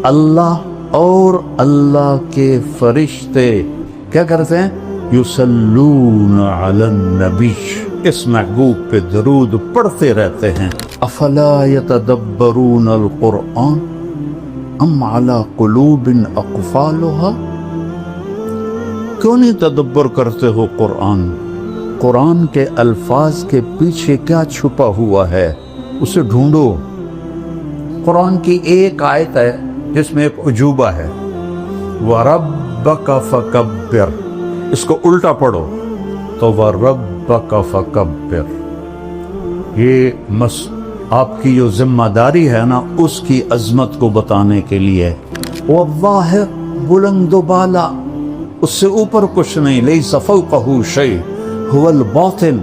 اللہ اور اللہ کے فرشتے کیا کرتے ہیں؟ یصلون علی النبی، اس محبوب پہ درود پڑھتے رہتے ہیں۔ افلا یتدبرون القرآن ام علی قلوب اقفالها، کیوں نہیں تدبر کرتے ہو قرآن؟ قرآن کے الفاظ کے پیچھے کیا چھپا ہوا ہے، اسے ڈھونڈو۔ قرآن کی ایک آیت ہے جس میں ایک عجوبہ ہے، وَرَبَّكَ فَكَبِّرْ، اس کو الٹا پڑھو تو وَرَبَّكَ فَكَبِّرْ، یہ آپ کی جو ذمہ داری ہے نا اس کی عظمت کو بتانے کے لیے۔ واللہ بلند و بالا، اس سے اوپر کچھ نہیں، لیس فوقہ شیء هو الباطن،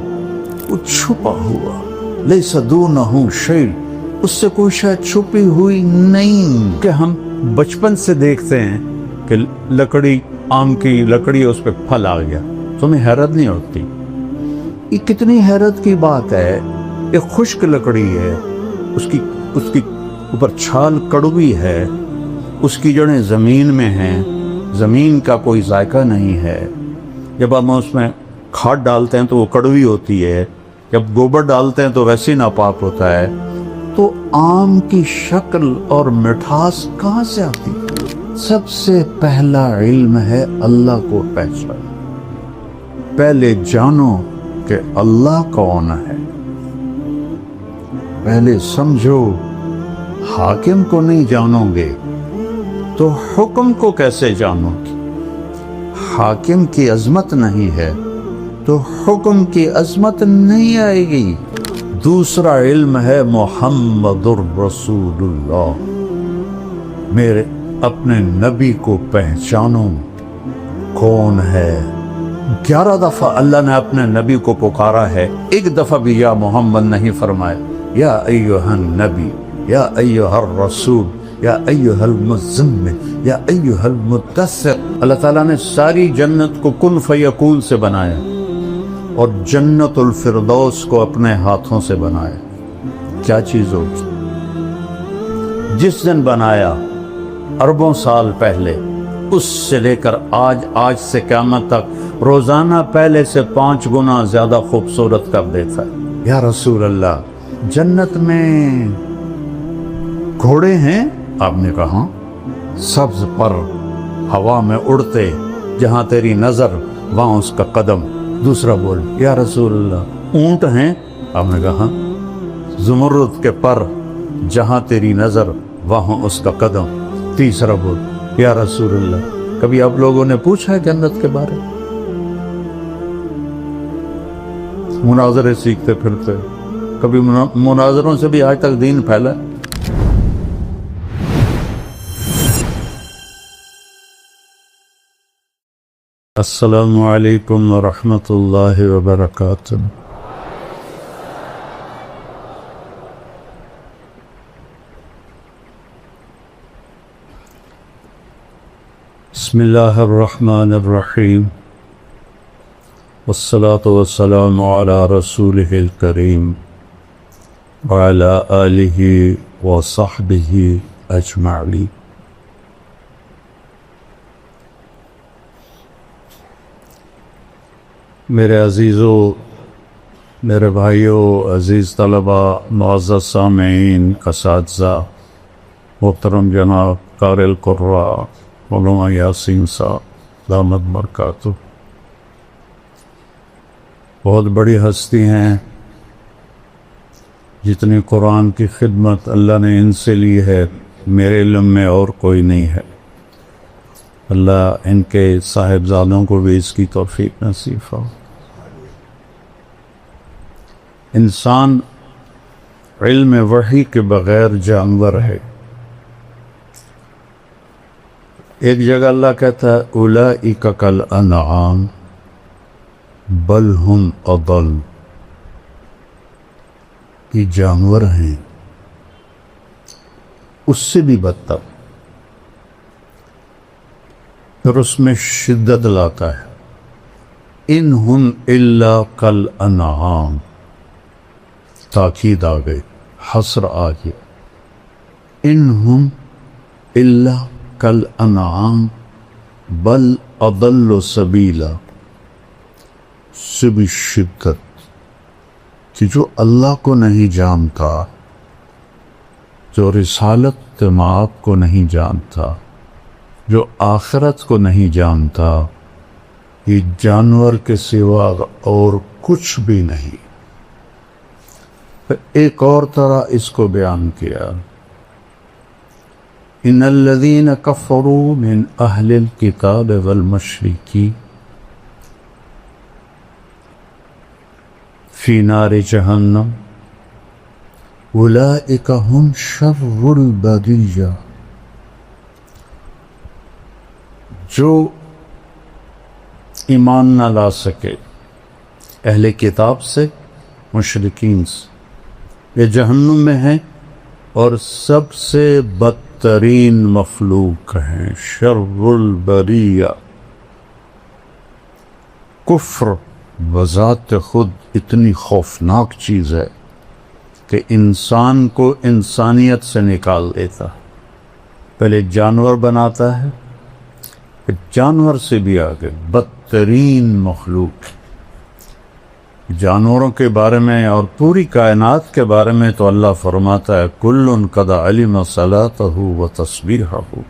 وہ چھپا ہوا، لیس دونہ شیء، اس سے کوئی شاید چھپی ہوئی نہیں۔ کہ ہم بچپن سے دیکھتے ہیں کہ لکڑی، آم کی لکڑی، اس پہ پھل آ گیا، تمہیں حیرت نہیں ہوتی؟ یہ کتنی حیرت کی بات ہے، ایک خشک لکڑی ہے، اس کی اوپر چھال کڑوی ہے، اس کی جڑیں زمین میں ہیں، زمین کا کوئی ذائقہ نہیں ہے، جب ہم اس میں کھاد ڈالتے ہیں تو وہ کڑوی ہوتی ہے، جب گوبر ڈالتے ہیں تو ویسے ناپاک ہوتا ہے۔ تو آم کی شکل اور مٹھاس کہاں سے آتی؟ سب سے پہلا علم ہے اللہ کو پہچان، پہلے جانو کہ اللہ کون ہے، پہلے سمجھو۔ حاکم کو نہیں جانو گے تو حکم کو کیسے جانو گے؟ حاکم کی عظمت نہیں ہے تو حکم کی عظمت نہیں آئے گی۔ دوسرا علم ہے محمد الرسول اللہ، میرے اپنے نبی کو پہچانو کون ہے۔ 11 دفعہ اللہ نے اپنے نبی کو پکارا ہے، ایک دفعہ بھی یا محمد نہیں فرمایا، یا ایھا النبی، یا ایھا الرسول، یا ایھا المزمل، یا ایھا المدثر۔ اللہ تعالیٰ نے ساری جنت کو کن فیکون سے بنایا اور جنت الفردوس کو اپنے ہاتھوں سے بنایا۔ کیا چیز ہوگی؟ جس دن بنایا اربوں سال پہلے، اس سے لے کر آج سے قیامت تک روزانہ پہلے سے 5 گنا زیادہ خوبصورت کر دیتا ہے۔ یا رسول اللہ، جنت میں گھوڑے ہیں؟ آپ نے کہا سبز پر ہوا میں اڑتے، جہاں تیری نظر وہاں اس کا قدم۔ دوسرا بول، یا رسول اللہ اونٹ ہیں؟ آپ نے کہا زمرد کے پر، جہاں تیری نظر وہاں اس کا قدم۔ تیسرا بول، یا رسول اللہ کبھی آپ لوگوں نے پوچھا ہے جنت کے بارے؟ مناظرے سیکھتے پھرتے، کبھی مناظروں سے بھی آج تک دین پھیلا؟ السلام علیکم ورحمۃ اللہ وبرکاتہ۔ بسم اللہ الرحمن الرحیم، والصلاة والسلام علی رسولہ الکریم وعلی آلہ وصحبہ اجمعین۔ میرے عزیزوں، میرے بھائیوں، عزیز طلبہ، معزز سامعین، اساتذہ، محترم جناب قاری القراء مولانا یاسین صاحب دامت برکاتہ، بہت بڑی ہستی ہیں، جتنی قرآن کی خدمت اللہ نے ان سے لی ہے میرے علم میں اور کوئی نہیں ہے۔ اللہ ان کے صاحبزادوں کو بھی اس کی توفیق نصیب ہو۔ انسان علم وحی کے بغیر جانور ہے۔ ایک جگہ اللہ کہتا ہے اولئک کالانعام بل ہم اضل، یہ جانور ہیں، اس سے بھی بدتر۔ پھر اس میں شدت لاتا ہے، ان ہم الا کالانعام، تاکید آ گئی، حصر آ گیا، ان ہم الا کالانعام بل اضل سبیلا، سے بھی شدت کہ جو اللہ کو نہیں جانتا، جو رسالت مآب کو نہیں جانتا، جو آخرت کو نہیں جانتا، یہ جانور کے سوا اور کچھ بھی نہیں۔ پھر ایک اور طرح اس کو بیان کیا، ان الذین کفروا من اہل الکتاب والمشرکین فی نار جہنم اولئک ہم شر البریہ، جو ایمان نہ لا سکے اہل کتاب سے، مشرکین سے، یہ جہنم میں ہیں اور سب سے بدترین مخلوق ہیں، شر البریہ۔ کفر بذات خود اتنی خوفناک چیز ہے کہ انسان کو انسانیت سے نکال دیتا، پہلے جانور بناتا ہے، پھر جانور سے بھی آگے بدترین مخلوق۔ جانوروں کے بارے میں اور پوری کائنات کے بارے میں تو اللہ فرماتا ہے کل قد علم صلاته وتسبیحه،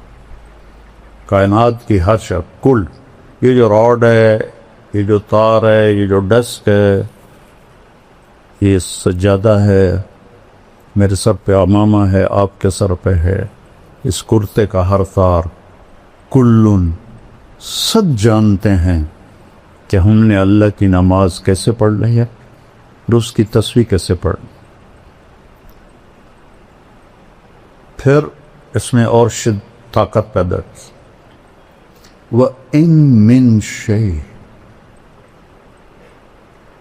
کائنات کی ہر شے، کل، یہ جو راڈ ہے، یہ جو تار ہے، یہ جو ڈسک ہے، یہ سجادہ ہے، میرے سر پہ امامہ ہے، آپ کے سر پہ ہے، اس کرتے کا ہر تار، کلن، سب جانتے ہیں کہ ہم نے اللہ کی نماز کیسے پڑھ لی ہے اور اس کی تسبیح کیسے پڑھ لی۔ پھر اس میں اور طاقت پیدا کی، وَإِن مِّن شَيْءٍ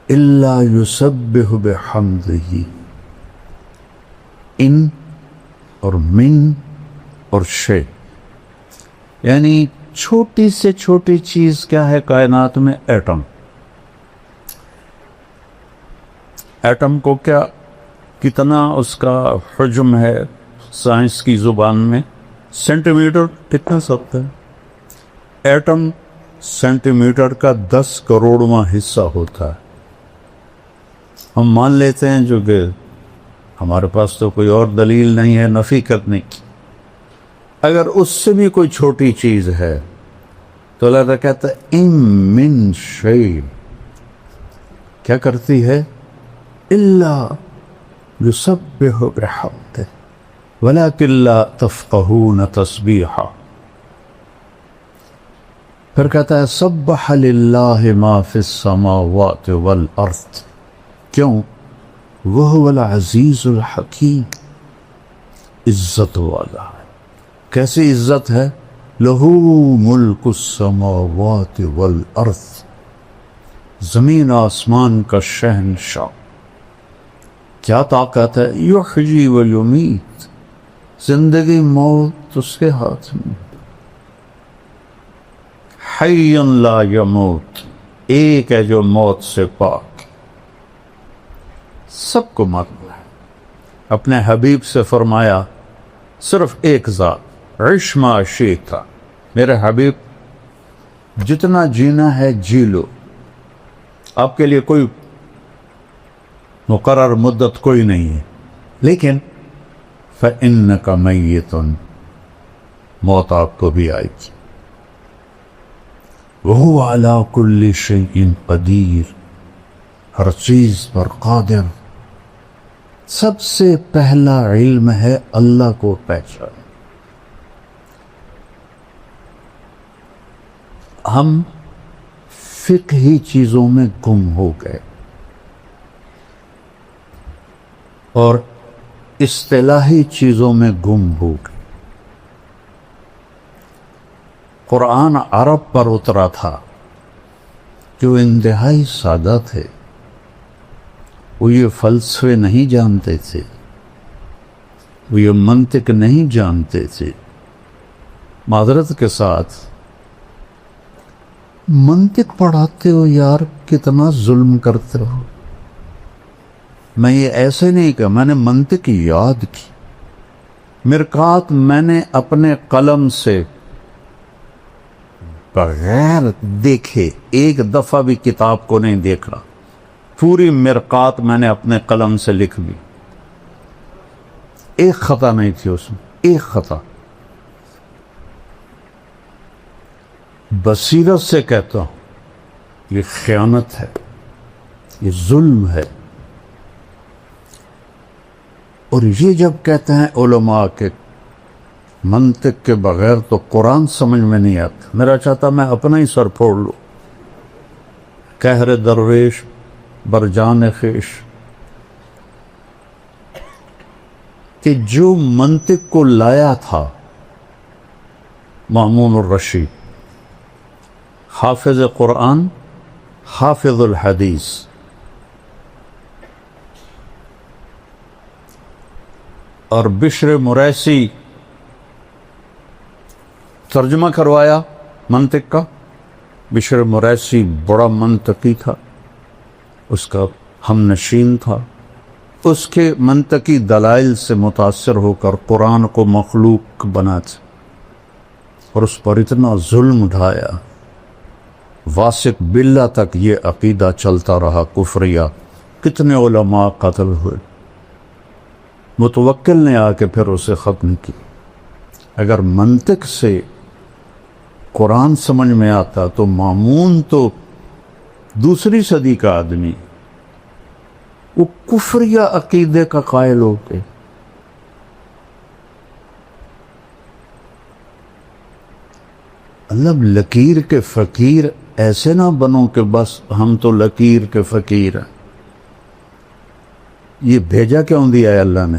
إِلَّا يُسَبِّحُ بِحَمْدِهِ، ان اور من اور شے، یعنی چھوٹی سے چھوٹی چیز کیا ہے کائنات میں؟ ایٹم۔ ایٹم کو کیا کتنا اس کا حجم ہے سائنس کی زبان میں؟ سینٹی میٹر کتنا سکتا ہے؟ ایٹم سینٹی میٹر کا 10 کروڑواں حصہ ہوتا ہے۔ ہم مان لیتے ہیں جو کہ ہمارے پاس تو کوئی اور دلیل نہیں ہے نفی کرنے کی، اگر اس سے بھی کوئی چھوٹی چیز ہے تو اللہ تعالیٰ کہتا ہے ان من شیء، کیا کرتی ہے؟ الا یسبح بحمدہ ولکن لا تفقہون تسبیحہ۔ پھر کہتا ہے سبح للہ ما فی السماوات والارض، کیوں؟ وہو العزیز الحکیم، عزت والا ہے۔ کیسی عزت ہے؟ لہو ملک السماوات والارض، زمین آسمان کا شہنشاہ۔ کیا طاقت ہے؟ یحیی و یمیت، زندگی موت اس کے ہاتھ میں، حی لا یموت، ایک ہے جو موت سے پاک، سب کو معلوم ہے۔ اپنے حبیب سے فرمایا صرف ایک ذات، عش ما شئت، میرے حبیب جتنا جینا ہے جی لو، آپ کے لیے کوئی مقرر مدت کوئی نہیں ہے، لیکن فَإِنَّكَ مَيِّتٌ، موت آپ کو بھی آئے گی۔ وَهُوَ عَلَىٰ كُلِّ شَيْءٍ قَدِيرٌ، ہر چیز پر قادر۔ سب سے پہلا علم ہے اللہ کو پہچان۔ ہم فقہی چیزوں میں گم ہو گئے اور اصطلاحی چیزوں میں گم ہو گئے۔ قرآن عرب پر اترا تھا جو انتہائی سادہ تھے، وہ یہ فلسفے نہیں جانتے تھے، وہ یہ منطق نہیں جانتے تھے۔ معذرت کے ساتھ منطق پڑھاتے ہو یار، کتنا ظلم کرتے ہو۔ میں یہ ایسے نہیں کہا، میں نے منطق یاد کی، مرقات میں نے اپنے قلم سے بغیر دیکھے ایک دفعہ بھی کتاب کو نہیں دیکھا، پوری مرقات میں نے اپنے قلم سے لکھ لی، ایک خطا نہیں تھی اس میں، ایک خطا۔ بصیرت سے کہتا ہوں یہ خیانت ہے، یہ ظلم ہے۔ اور یہ جب کہتے ہیں علماء کے منطق کے بغیر تو قرآن سمجھ میں نہیں آتا، میرا چاہتا میں اپنا ہی سر پھوڑ لوں۔ قہر درویش برجان خیش، کہ جو منطق کو لایا تھا مامون الرشید، حافظ قرآن، حافظ الحدیث، اور بشر مریسی ترجمہ کروایا منطق کا۔ بشر مریسی بڑا منطقی تھا، اس کا ہم نشین تھا، اس کے منطقی دلائل سے متاثر ہو کر قرآن کو مخلوق بنا تھا، اور اس پر اتنا ظلم ڈھایا، واسق باللہ تک یہ عقیدہ چلتا رہا کفریہ، کتنے علماء قتل ہوئے۔ متوکل نے آ کے پھر اسے ختم کی۔ اگر منطق سے قرآن سمجھ میں آتا تو مامون تو دوسری صدی کا آدمی، وہ کفریہ عقیدے کا قائل ہوتے۔ مطلب لکیر کے فقیر ایسے نہ بنو کہ بس ہم تو لکیر کے فقیر ہیں۔ یہ بھیجا کیوں دیا ہے اللہ نے؟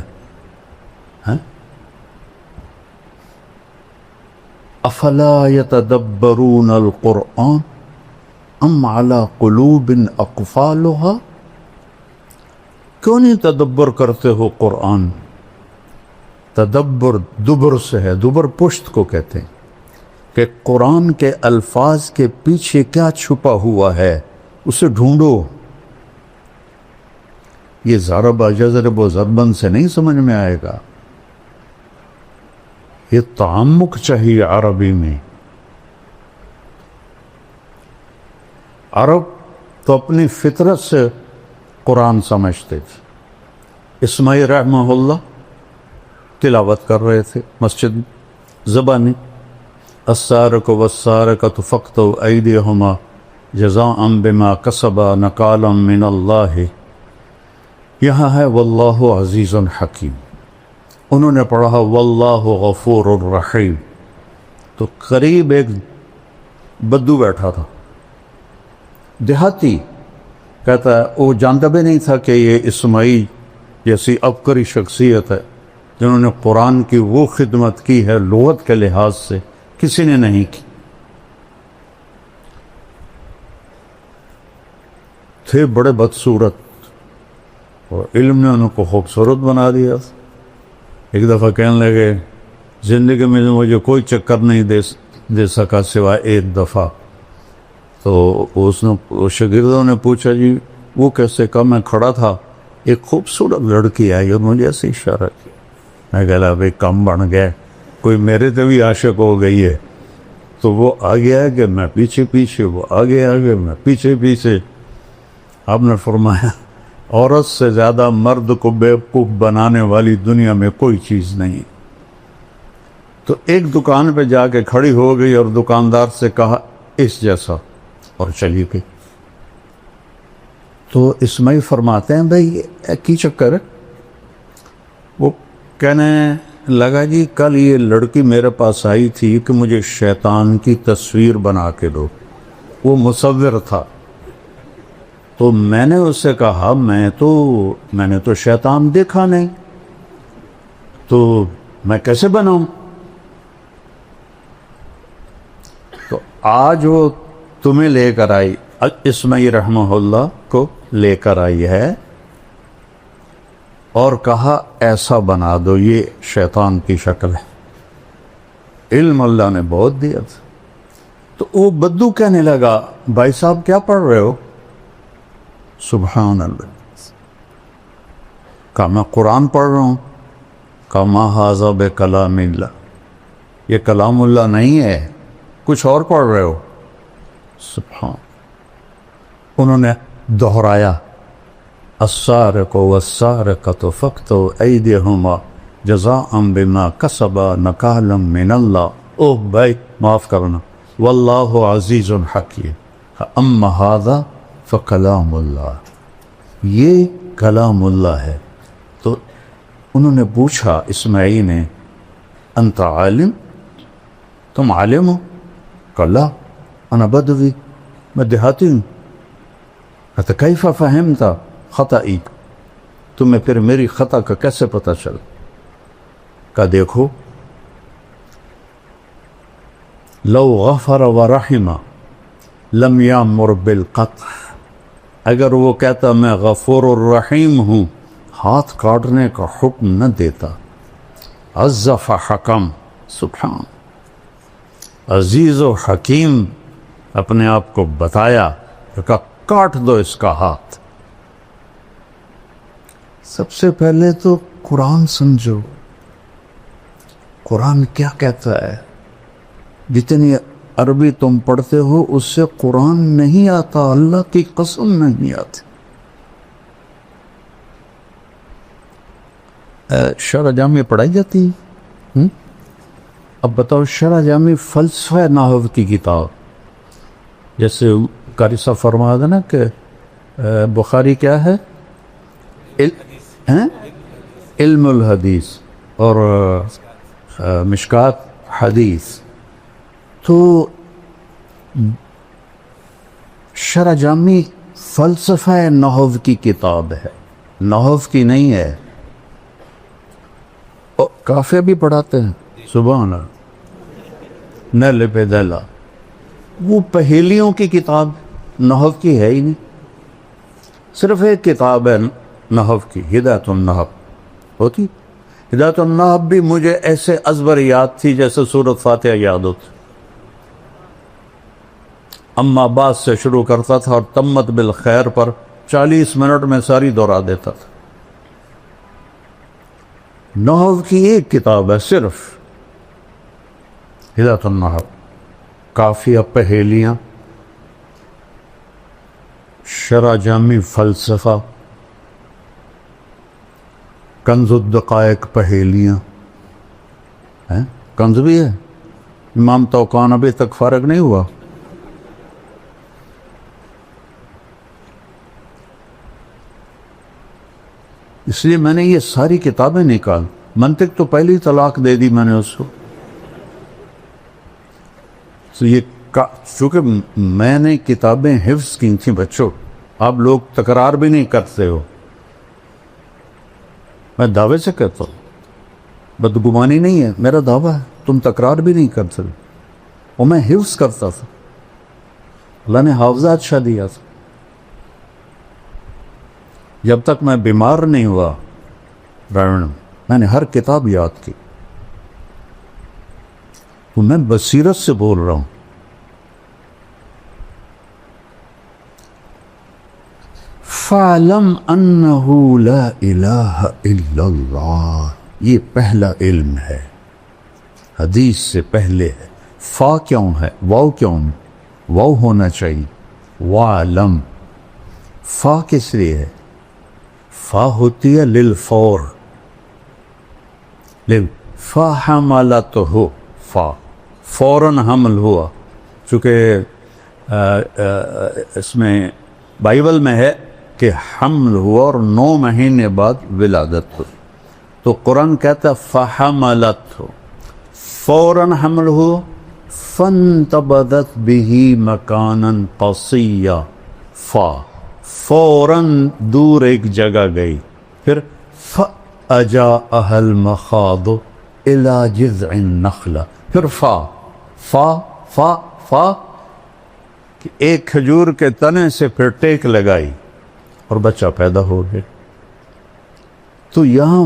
افلا یتدبرون القرآن ام علی قلوب اقفالها، کیوں نہیں تدبر کرتے ہو قرآن؟ تدبر دبر سے ہے، دبر پشت کو کہتے ہیں، کہ قرآن کے الفاظ کے پیچھے کیا چھپا ہوا ہے اسے ڈھونڈو۔ یہ ضرب جزرب و ضربن سے نہیں سمجھ میں آئے گا، یہ تعمق چاہیے عربی میں۔ عرب تو اپنی فطرت سے قرآن سمجھتے تھے۔ اسماعیل رحمہ اللہ تلاوت کر رہے تھے مسجد زبانی، السارق والسارقۃ فاقطعوا ایدیہما جزاء بما کسبا نکالا من اللہ، یہاں ہے واللہ عزیز حکیم، انہوں نے پڑھا واللہ غفور الرحیم، تو قریب ایک بدو بیٹھا تھا دیہاتی، کہتا ہے وہ جانتا بھی نہیں تھا کہ یہ اسماعیل جیسی عبقری شخصیت ہے جنہوں نے قرآن کی وہ خدمت کی ہے لغت کے لحاظ سے کسی نے نہیں کی۔ تھے بڑے بدصورت، اور علم نے ان کو خوبصورت بنا دیا۔ ایک دفعہ کہنے لگے زندگی میں مجھے کوئی چکر نہیں دے سکا سوائے ایک دفعہ، تو شاگردوں نے پوچھا جی وہ کیسے؟ کہا میں کھڑا تھا، ایک خوبصورت لڑکی آئی اور مجھے ایسے اشارہ کیا، میں کہا بھائی کم بن گئے، کوئی میرے سے بھی عاشق ہو گئی ہے، تو وہ آگے آگے میں پیچھے پیچھے، وہ آگے آگے میں پیچھے پیچھے۔ آپ نے فرمایا عورت سے زیادہ مرد کو بیوقوف بنانے والی دنیا میں کوئی چیز نہیں۔ تو ایک دکان پہ جا کے کھڑی ہو گئی اور دکاندار سے کہا اس جیسا، اور چلی گئی۔ تو اسماعیل فرماتے ہیں بھائی کی چکر ہے؟ وہ کہنے لگا جی کل یہ لڑکی میرے پاس آئی تھی کہ مجھے شیطان کی تصویر بنا کے دو، وہ مصور تھا، تو میں نے اس سے کہا میں نے تو شیطان دیکھا نہیں، تو میں کیسے بناؤں؟ تو آج وہ تمہیں لے کر آئی، اسماعیل رحمہ اللہ کو لے کر آئی ہے اور کہا ایسا بنا دو، یہ شیطان کی شکل ہے۔ علم اللہ نے بہت دیا تھا۔ تو وہ بدو کہنے لگا بھائی صاحب کیا پڑھ رہے ہو؟ سبحان اللہ، کہا میں قرآن پڑھ رہا ہوں۔ کما ھذا بکلام اللہ، یہ کلام اللہ نہیں ہے، کچھ اور پڑھ رہے ہو۔ سبحان، انہوں نے دہرایا السارق والسارقۃ فاقطعوا ایدیہما جزاء بما کسبا نکالا من اللہ۔ اوہ بھائی معاف کرنا، واللہ عزیز حکیم، اما ھذا فکلام اللہ، یہ کلام اللہ ہے۔ تو انہوں نے پوچھا اسماعیل نے انت عالم، تم عالم ہو؟ کہا انا بدوی، میں دیہاتی ہوں۔ کہتا کیف فہمت خطئی، تمہیں پھر میری خطا کا کیسے پتہ چلا؟ کہا دیکھو، لو غفر ورحم لم یامر بالقطع، اگر وہ کہتا میں غفور الرحیم ہوں ہاتھ کاٹنے کا حکم نہ دیتا۔ عز فحکم، سبحان، عزیز و حکیم اپنے آپ کو بتایا، کہا کاٹ دو اس کا ہاتھ۔ سب سے پہلے تو قرآن سمجھو، قرآن کیا کہتا ہے؟ جتنی عربی تم پڑھتے ہو اس سے قرآن نہیں آتا، اللہ کی قسم نہیں آتی۔ شرح جامع پڑھائی جاتی ہے؟ اب بتاؤ، شرح جامع فلسفہ نحو کی کتاب، جیسے قاری صاحب فرمایا تھا نا کہ بخاری کیا ہے؟ علم الحدیث اور مشکات حدیث۔ تو شرح جامع فلسفہ نحو کی کتاب ہے، نحو کی نہیں ہے۔ کافیہ بھی پڑھاتے ہیں، سبحان اللہ، نیل پہ دیلا، وہ پہیلیوں کی کتاب نحو کی ہے ہی نہیں۔ صرف ایک کتاب ہے نحو کی، ہدایت النحو ہوتی۔ ہدایت النحو بھی مجھے ایسے ازبر یاد تھی جیسے سورۃ فاتحہ یاد ہوتی۔ اما بعد سے شروع کرتا تھا اور تمت بالخیر پر 40 منٹ میں ساری دہرا دیتا تھا۔ نحو کی ایک کتاب ہے صرف، ہدایت النحو، کافیہ پہیلیاں، شرح جامع فلسفہ، کنز الدقائق پہیلیاں ہیں، کنز بھی ہے۔ امام توقان ابھی تک فارغ نہیں ہوا۔ اس لیے میں نے یہ ساری کتابیں نکال، منطق تو پہلی طلاق دے دی میں نے اس کو۔ تو یہ چونکہ میں نے کتابیں حفظ کی تھیں بچوں، آپ لوگ تکرار بھی نہیں کرتے ہو، میں دعوے سے کہتا ہوں، بدگمانی نہیں ہے، میرا دعویٰ ہے، تم تکرار بھی نہیں کرتے، اور میں حفظ کرتا تھا، اللہ نے حافظہ اچھا دیا تھا۔ جب تک میں بیمار نہیں ہوا میں نے ہر کتاب یاد کی، تو میں بصیرت سے بول رہا ہوں۔ فَعْلَمْ أَنَّهُ لَا إِلَهَ إِلَّا اللَّهُ، یہ پہلا علم ہے، حدیث سے پہلے ہے۔ فا کیوں ہے؟ واو کیوں؟ واو ہونا چاہیے، وَعْلَمْ۔ فا کس لیے ہے؟ فا ہوتی ہے للفور، فَحَمَلَتْهُ، فا فوراً حمل ہوا، چونکہ اس میں بائبل میں ہے کہ حمل ہوا اور 9 مہینے بعد ولادت ہوئی، تو قرآن کہتا ہے فَحَمَلَتْهُ، فوراً حمل ہوا، فَانْتَبَذَتْ بِهِ مَكَانًا قَصِيًّا، فا فوراً دور ایک جگہ گئی، پھر فَأَجَاءَهَا الْمَخَاضُ إِلَى جِذْعِ النَّخْلَةِ، پھر فا کہ ایک کھجور کے تنے سے پھر ٹیک لگائی اور بچہ پیدا ہو گیا۔ تو یہاں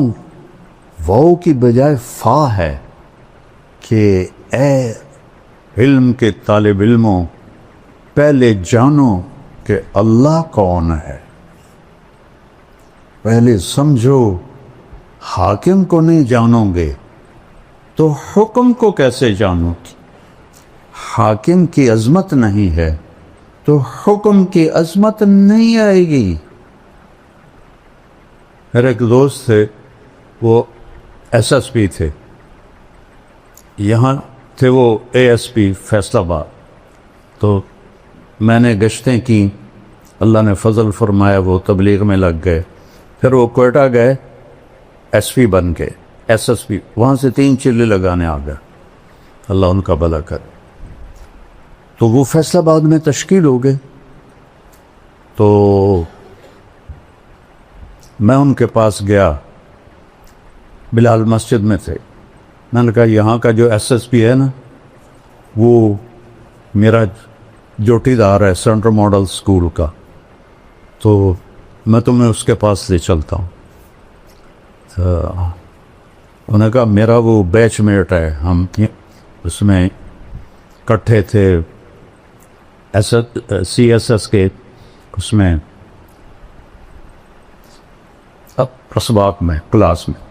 واو کی بجائے فا ہے کہ اے علم کے طالب علموں، پہلے جانو کہ اللہ کون ہے، پہلے سمجھو حاکم کو نہیں جانو گے تو حکم کو کیسے جانو گے؟ حاکم کی عظمت نہیں ہے تو حکم کی عظمت نہیں آئے گی۔ میرے ایک دوست تھے، وہ ایس ایس پی تھے، یہاں تھے وہ اے ایس پی فیصل آباد، تو میں نے گشتیں کی، اللہ نے فضل فرمایا وہ تبلیغ میں لگ گئے، پھر وہ کوئٹہ گئے ایس پی بن کے، ایس ایس پی، وہاں سے 3 چلے لگانے آ گئے، اللہ ان کا بھلا کرے۔ تو وہ فیصل آباد میں تشکیل ہو گئے، تو میں ان کے پاس گیا، بلال مسجد میں تھے، میں نے کہا یہاں کا جو ایس ایس پی ہے نا، وہ میرا جوٹی دار ہے سینٹرل ماڈل اسکول کا، تو میں تمہیں اس کے پاس لے چلتا ہوں۔ تو انہوں نے کہا میرا وہ بیچ میٹ ہے، ہم اس میں کٹھے تھے سی ایس ایس کے، اس میں اسباق میں کلاس میں۔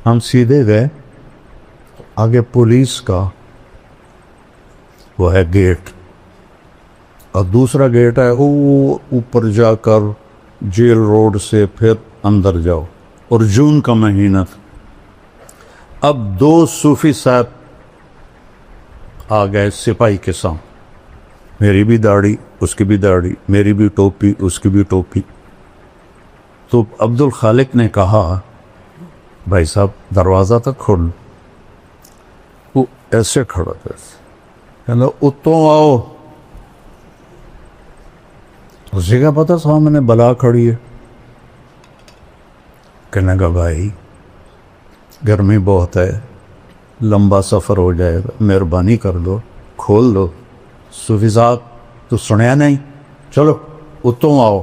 ہم سیدھے گئے، آگے پولیس کا وہ ہے گیٹ، اور دوسرا گیٹ ہے وہ اوپر جا کر جیل روڈ سے پھر اندر جاؤ، اور جون کا مہینہ تھا۔ اب 2 صوفی صاحب آ گئے سپاہی کے سامنے، میری بھی داڑھی اس کی بھی داڑھی، میری بھی ٹوپی اس کی بھی ٹوپی۔ تو عبد الخالق نے کہا بھائی صاحب دروازہ تک کھول، وہ ایسے کھڑا تھا، کہنا اتوں آؤ، اسی کا پتہ سامنے بلا کھڑی ہے، کہنے کا بھائی گرمی بہت ہے، لمبا سفر ہو جائے گا، مہربانی کر دو، کھول دو۔ صوفی صاحب تو سنیا نہیں، چلو اتوں آؤ۔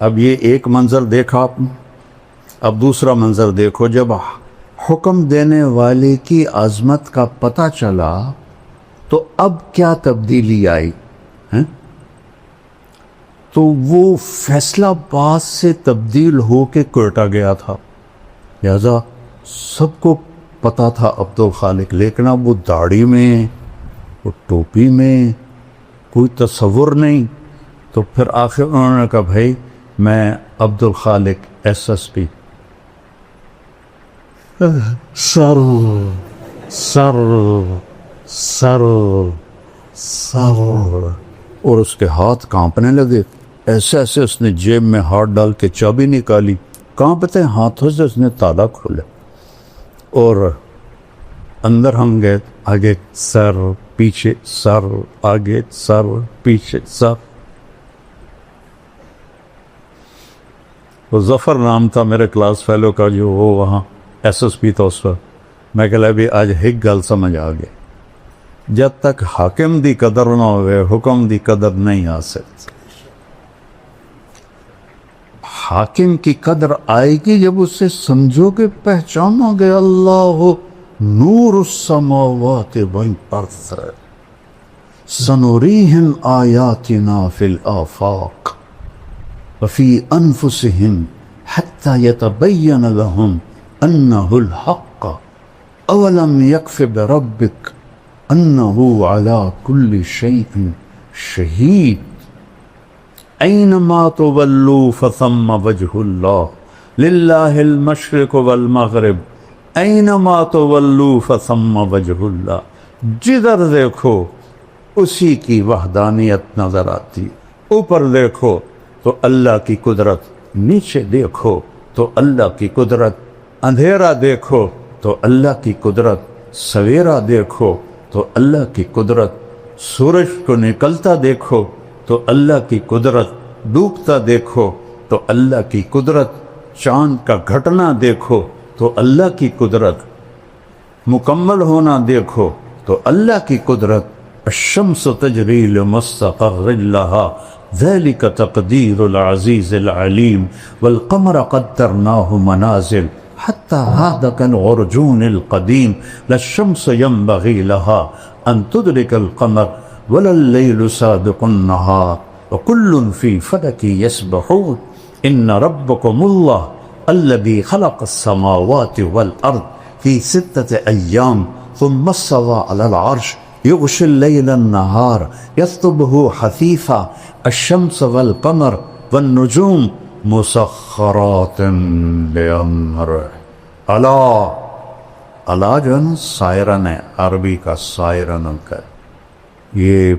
اب یہ ایک منظر دیکھا آپ نے، اب دوسرا منظر دیکھو، جب حکم دینے والے کی عظمت کا پتہ چلا تو اب کیا تبدیلی آئی ہیں؟ تو وہ فیصل آباد سے تبدیل ہو کے کوئٹہ گیا تھا، لہذا سب کو پتا تھا عبد الخالق، لیکن اب وہ داڑھی میں، وہ ٹوپی میں کوئی تصور نہیں۔ تو پھر آخر انہوں نے کہا بھائی میں Abdul Khaliq S S P. سر سر سر سر، اور اس کے ہاتھ کانپنے لگے، ایسے ایسے اس نے جیب میں ہاتھ ڈال کے چابی نکالی، کانپتے ہاتھوں سے اس نے تالا کھولا، اور اندر ہم گئے، آگے سر پیچھے سر، آگے سر پیچھے سر۔ وہ ظفر نام تھا میرے کلاس فیلو کا، جو وہ وہاں ایس ایس پی تھا اس وقت۔ میں کہلا بھی آج ایک گل سمجھ آ گئی، جب تک حاکم دی قدر نہ ہوئے حکم دی قدر نہیں آ سکتی۔ حاکم کی قدر آئے گی جب اسے سمجھو گے، پہچانو گے، اللہ نور السماوات والارض سنریہم آیاتنا فی الآفاق وفی انفسہم حتی یتبین لہم انہ الحق اولم یکف بربک انہ علی کل شیء شہید اینما تولوا فثم وجہ اللہ للہ المشرق والمغرب اینما تولوا فثم وجہ اللہ۔ جدھر دیکھو اسی کی وحدانیت نظر آتی، اوپر دیکھو تو اللہ کی قدرت، نیچے دیکھو تو اللہ کی قدرت، اندھیرا دیکھو تو اللہ کی قدرت، سویرا دیکھو تو اللہ کی قدرت، سورج کو نکلتا دیکھو تو اللہ کی قدرت، ڈوبتا دیکھو تو اللہ کی قدرت، چاند کا گھٹنا دیکھو تو اللہ کی قدرت، مکمل ہونا دیکھو تو اللہ کی قدرت۔ الشمس تجری لمستقر لها ذلك تقدیر العزیز العلیم والقمر قدرناه منازل حتى هذا كالعرجون القديم لا الشمس ينبغي لها أن تدرك القمر ولا الليل سابق النهار وكل في فلك يسبحون إن ربكم الله الذي خلق السماوات والأرض في 6 أيام ثم استوى على العرش يغشي الليل النهار يطلبه حثيثا الشمس والقمر والنجوم مسخرات بأمره اللہ اللہ جو ہے نا سائرن ہے، عربی کا سائرن کا. یہ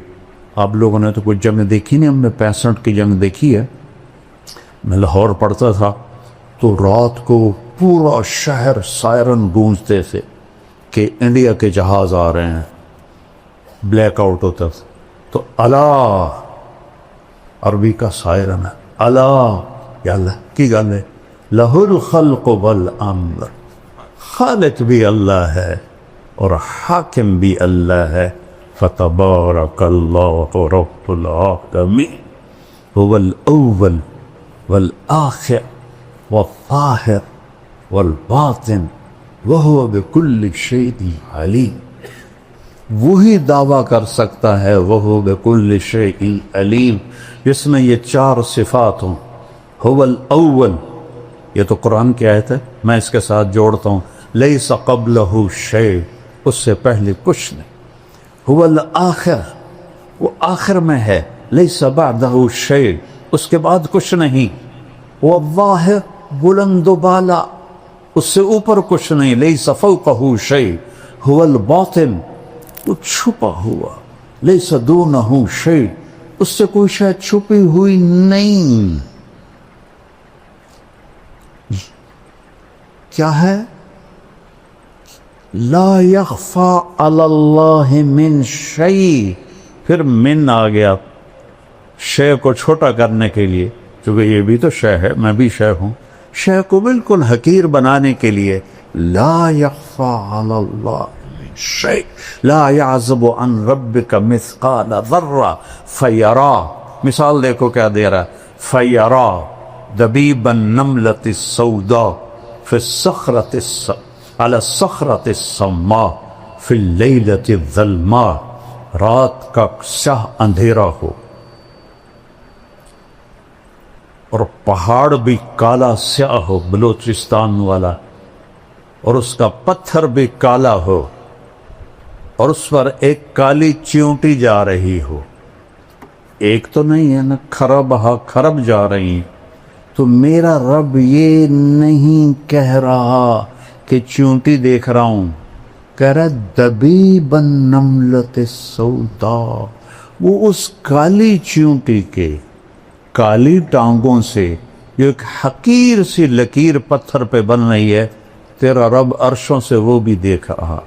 آپ لوگوں نے تو کچھ جنگ دیکھی نہیں، ہم نے 65 کی جنگ دیکھی ہے. میں لاہور پڑھتا تھا تو رات کو پورا شہر سائرن گونجتے تھے کہ انڈیا کے جہاز آ رہے ہیں، بلیک آؤٹ ہوتا تھا. تو اللہ عربی کا سائرن ہے. اللہ یا اللہ کی گل ہے، لہ الخلق والامر، خالق بھی اللہ ہے اور حاکم بھی اللہ ہے. فتبارک اللہ رب العالمین هو الاول والآخر والظاہر والباطن وهو بكل شيء علیم. وہی دعویٰ کر سکتا ہے وهو بكل شيء علیم، جس میں یہ 4 صفات ہوں. هو الاول، یہ تو قرآن کی آیت ہے، میں اس کے ساتھ جوڑتا ہوں لیس قبلہ شیء، اس سے پہلے کچھ نہیں. هو الآخر، وہ آخر میں ہے. لیس بعدہ شیء، اس کے بعد کچھ نہیں. وہ الظاہر، بلند و بالا، اس سے اوپر کچھ نہیں. لیس فوقہ شیء. هو الباطن، وہ چھپا ہوا. لیس دونہ شیء، اس سے کوئی شاید چھپی ہوئی نہیں. کیا ہے؟ لا یخفی علی اللہ من شیء. پھر من آ گیا شے کو چھوٹا کرنے کے لیے، کیونکہ یہ بھی تو شے ہے، میں بھی شے ہوں. شے کو بالکل حقیر بنانے کے لیے لا یخفی علی اللہ من شیء لا یعزب عن ربک مثقال ذرہ فیرا. مثال دیکھو کیا دے رہا ہے، فیرا دبیب النملۃ السوداء فی الصخرۃ علی الصخرۃ الصماء فی اللیلۃ الظلماء. رات کا سیاہ اندھیرا ہو اور پہاڑ بھی کالا سیاہ ہو، بلوچستان والا، اور اس کا پتھر بھی کالا ہو اور اس پر ایک کالی چیونٹی جا رہی ہو. ایک تو نہیں ہے نا، کھرب ہا کھرب جا رہی ہیں. تو میرا رب یہ نہیں کہہ رہا کہ چیونٹی دیکھ رہا ہوں، کہہ رہا دبیب النملۃ السوداء. وہ اس کالی چیونٹی کے کالی ٹانگوں سے جو ایک حقیر سی لکیر پتھر پہ بن رہی ہے، تیرا رب عرشوں سے وہ بھی دیکھ رہا.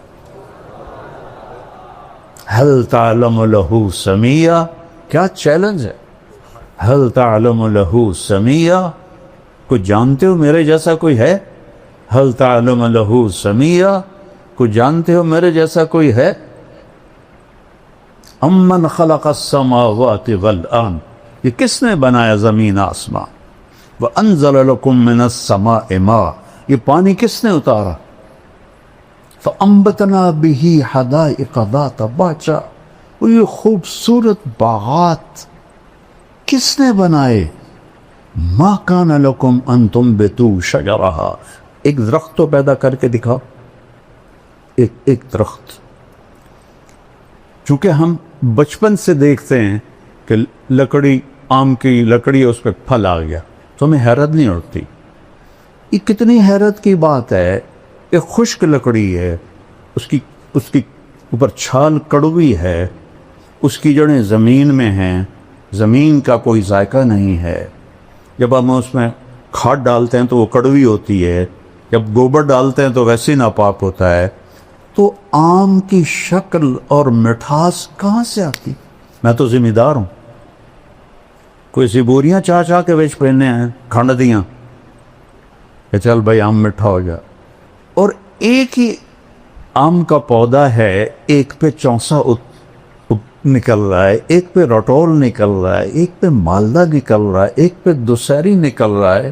هل تعلم له سمیہ، کیا چیلنج ہے. هل تعلم له سمیہ، کچھ جانتے ہو میرے جیسا کوئی ہے؟ هل تعلم له سمیہ، کچھ جانتے ہو میرے جیسا کوئی ہے؟ امن خلق السماوات والارض، یہ کس نے بنایا زمین آسمان. وانزل لکم من السماء ماء، یہ پانی کس نے اتارا. فانبتنا به حدائق ذات بہجہ، اور یہ خوبصورت باغات کس نے بنائے. ما کان لکم ان تنبتوا شجرہا، ایک درخت تو پیدا کر کے دکھاؤ، ایک درخت. چونکہ ہم بچپن سے دیکھتے ہیں کہ لکڑی، آم کی لکڑی، اس پہ پھل آ گیا تو ہمیں حیرت نہیں اٹھتی. یہ کتنی حیرت کی بات ہے. ایک خشک لکڑی ہے، اس کی اوپر چھال کڑوی ہے، اس کی جڑیں زمین میں ہیں، زمین کا کوئی ذائقہ نہیں ہے. جب ہم اس میں کھاد ڈالتے ہیں تو وہ کڑوی ہوتی ہے، جب گوبر ڈالتے ہیں تو ویسے ناپاک ہوتا ہے. تو آم کی شکل اور مٹھاس کہاں سے آتی؟ میں تو ذمہ دار ہوں. کوئی سی بوریاں چاہ چاہ کے بیچ پہنے ہیں کھنڈ دیاں کہ چل بھائی آم میٹھا ہو جائے. اور ایک ہی آم کا پودا ہے، ایک پہ چونسا نکل رہا ہے، ایک پہ رٹول نکل رہا ہے، ایک پہ مالدہ نکل رہا ہے، ایک پہ دوسری نکل رہا ہے.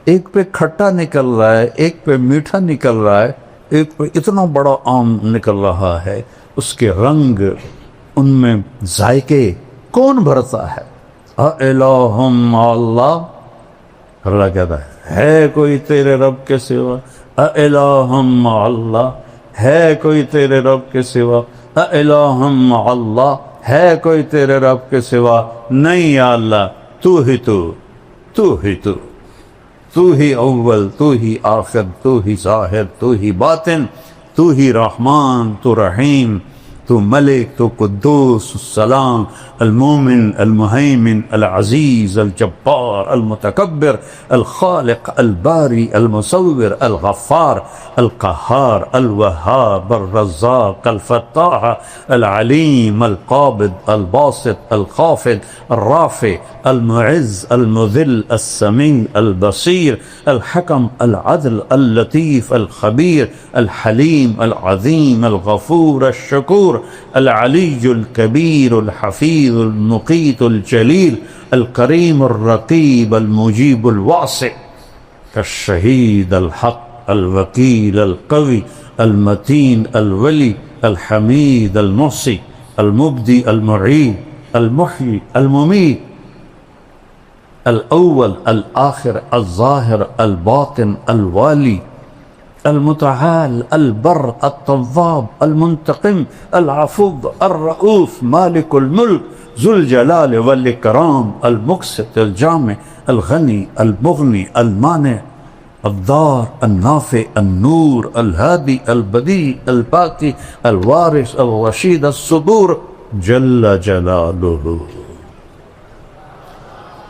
ایک پہ کھٹا نکل رہا ہے، ایک پہ میٹھا نکل رہا ہے، ایک پہ اتنا بڑا آم نکل رہا ہے، اس کے رنگ، ان میں ذائقے کون بھرتا ہے؟ اَإِلَٰهٌ مَّعَ اللَّهِ، اللہ کہتا ہے کوئی تیرے رب کے سوا؟ اَإِلَٰهٌ مَّعَ اللَّهِ، ہے کوئی تیرے رب کے سوا؟ اَإِلَٰهٌ مَّعَ اللَّهِ، ہے کوئی تیرے رب کے سوا؟ نہیں یا اللہ، تو ہی تو ہی تو ہی اول، تو ہی آخر، تو ہی ظاہر، تو ہی باطن، تو ہی رحمان، تو رحیم، تو ملک، تو قدوس، السلام، المومن، المہیمن، العزیز، الجبار، المتکبر، الخالق، الباری، المصور، الغفار، القہار، الوہاب، الرزاق، الفتاح، العلیم، القابض، الباسط، الخافض، الرافع، المعز، المذل، السمیع، البصیر، الحکم، العدل، اللطیف، الخبیر، الحلیم، العظیم، الغفور، الشکور، العلی الکبیر، الحفیظ، المقیت، الجلیل، الکریم، الرقیب، المجیب، الواسع، الشہید، الحق، الوکیل، القوی، المتین، الولی، الحمید، المحصی، المبدی، المعید، المحیی، الممیت، الاول، الآخر، الظاہر، الباطن، الوالی، المتعال، البر، التواب، المنتقم، العفو، الرؤوف، مالک الملک، ذو الجلال والاکرام، المقسط، الجامع، الغنی، المغنی، المانع، الضار، النافع، النور، الهادی، البدیع، الباقی، الوارث، الرشید، الصبور، جل جلالہ۔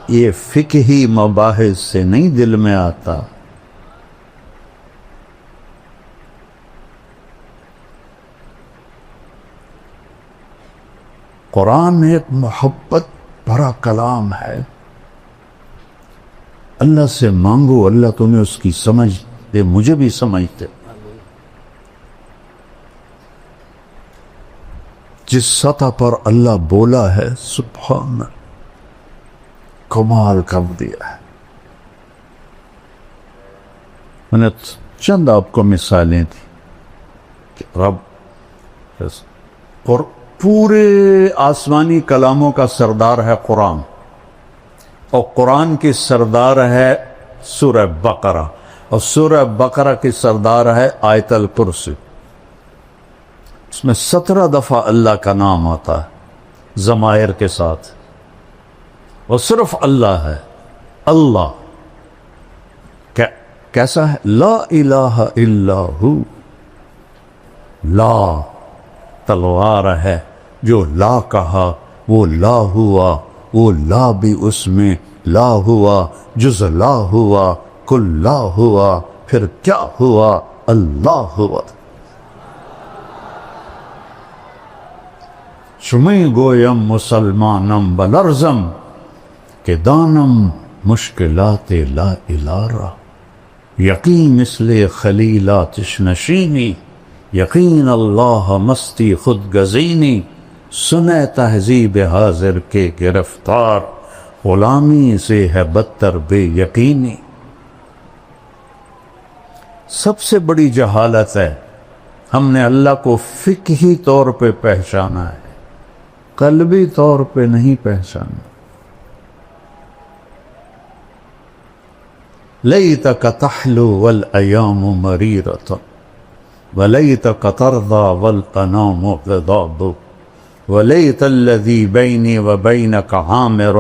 یہ فقہی مباحث سے نہیں دل میں آتا، قرآن ایک محبت بھرا کلام ہے۔ اللہ سے مانگو، اللہ تمہیں اس کی سمجھ دے، مجھے بھی سمجھ دے۔ جس سطح پر اللہ بولا ہے، سبحان اللہ، کمال کر دیا ہے۔ میں نے چند آپ کو مثالیں دی کہ رب پورے آسمانی کلاموں کا سردار ہے قرآن، اور قرآن کی سردار ہے سورہ بقرہ، اور سورہ بقرہ کی سردار ہے آیت الکرسی۔ اس میں 17 دفعہ اللہ کا نام آتا ہے ضمائر کے ساتھ، اور صرف اللہ ہے۔ اللہ کیسا ہے؟ لا الہ الا ہو، لا تلوار ہے، جو لا کہا وہ لا ہوا، وہ لا بھی اس میں لا ہوا، جز لا ہوا، کل لا ہوا، پھر کیا ہوا؟ اللہ ہوا۔ شمی گویم مسلمانم بلرزم، کہ دانم مشکلات لا الارا، یقین مثل خلیلاتش نشینی، یقین اللہ مستی خود گزینی، سنے تہذیب حاضر کے گرفتار، غلامی سے ہے بدتر بے یقینی۔ سب سے بڑی جہالت ہے ہم نے اللہ کو فقہی طور پہ پہچانا ہے، قلبی طور پہ نہیں پہچانا۔ لیتک تحلو والایام مریرۃ، ولیتک ترضى والانام غضاب، ولیت الذی بینی وبینک عامر،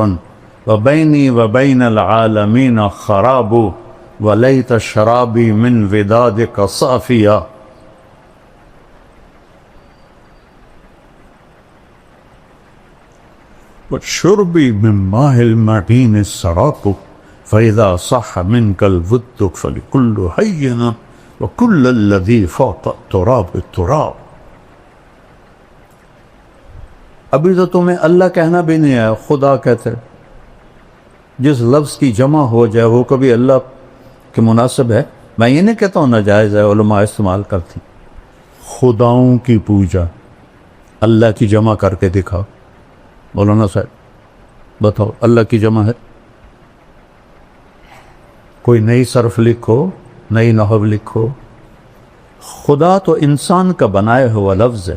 وبینی وبین العالمین خراب، ولیت شرابی من ودادک صافیا۔ وشربی من ماء المعین السراق، فإذا صح منك الود فلكل حين، وكل الذي فوق التراب التراب۔ ابھی تو تمہیں اللہ کہنا بھی نہیں ہے، خدا کہتے۔ جس لفظ کی جمع ہو جائے وہ کبھی اللہ کے مناسب ہے؟ میں یہ نہیں کہتا ہوں ناجائز ہے، علماء استعمال کرتی۔ خداؤں کی پوجا اللہ کی جمع کر کے دکھاؤ، مولانا صاحب بتاؤ اللہ کی جمع ہے؟ کوئی نئی صرف لکھو، نئی نحو لکھو. خدا تو انسان کا بنایا ہوا لفظ ہے،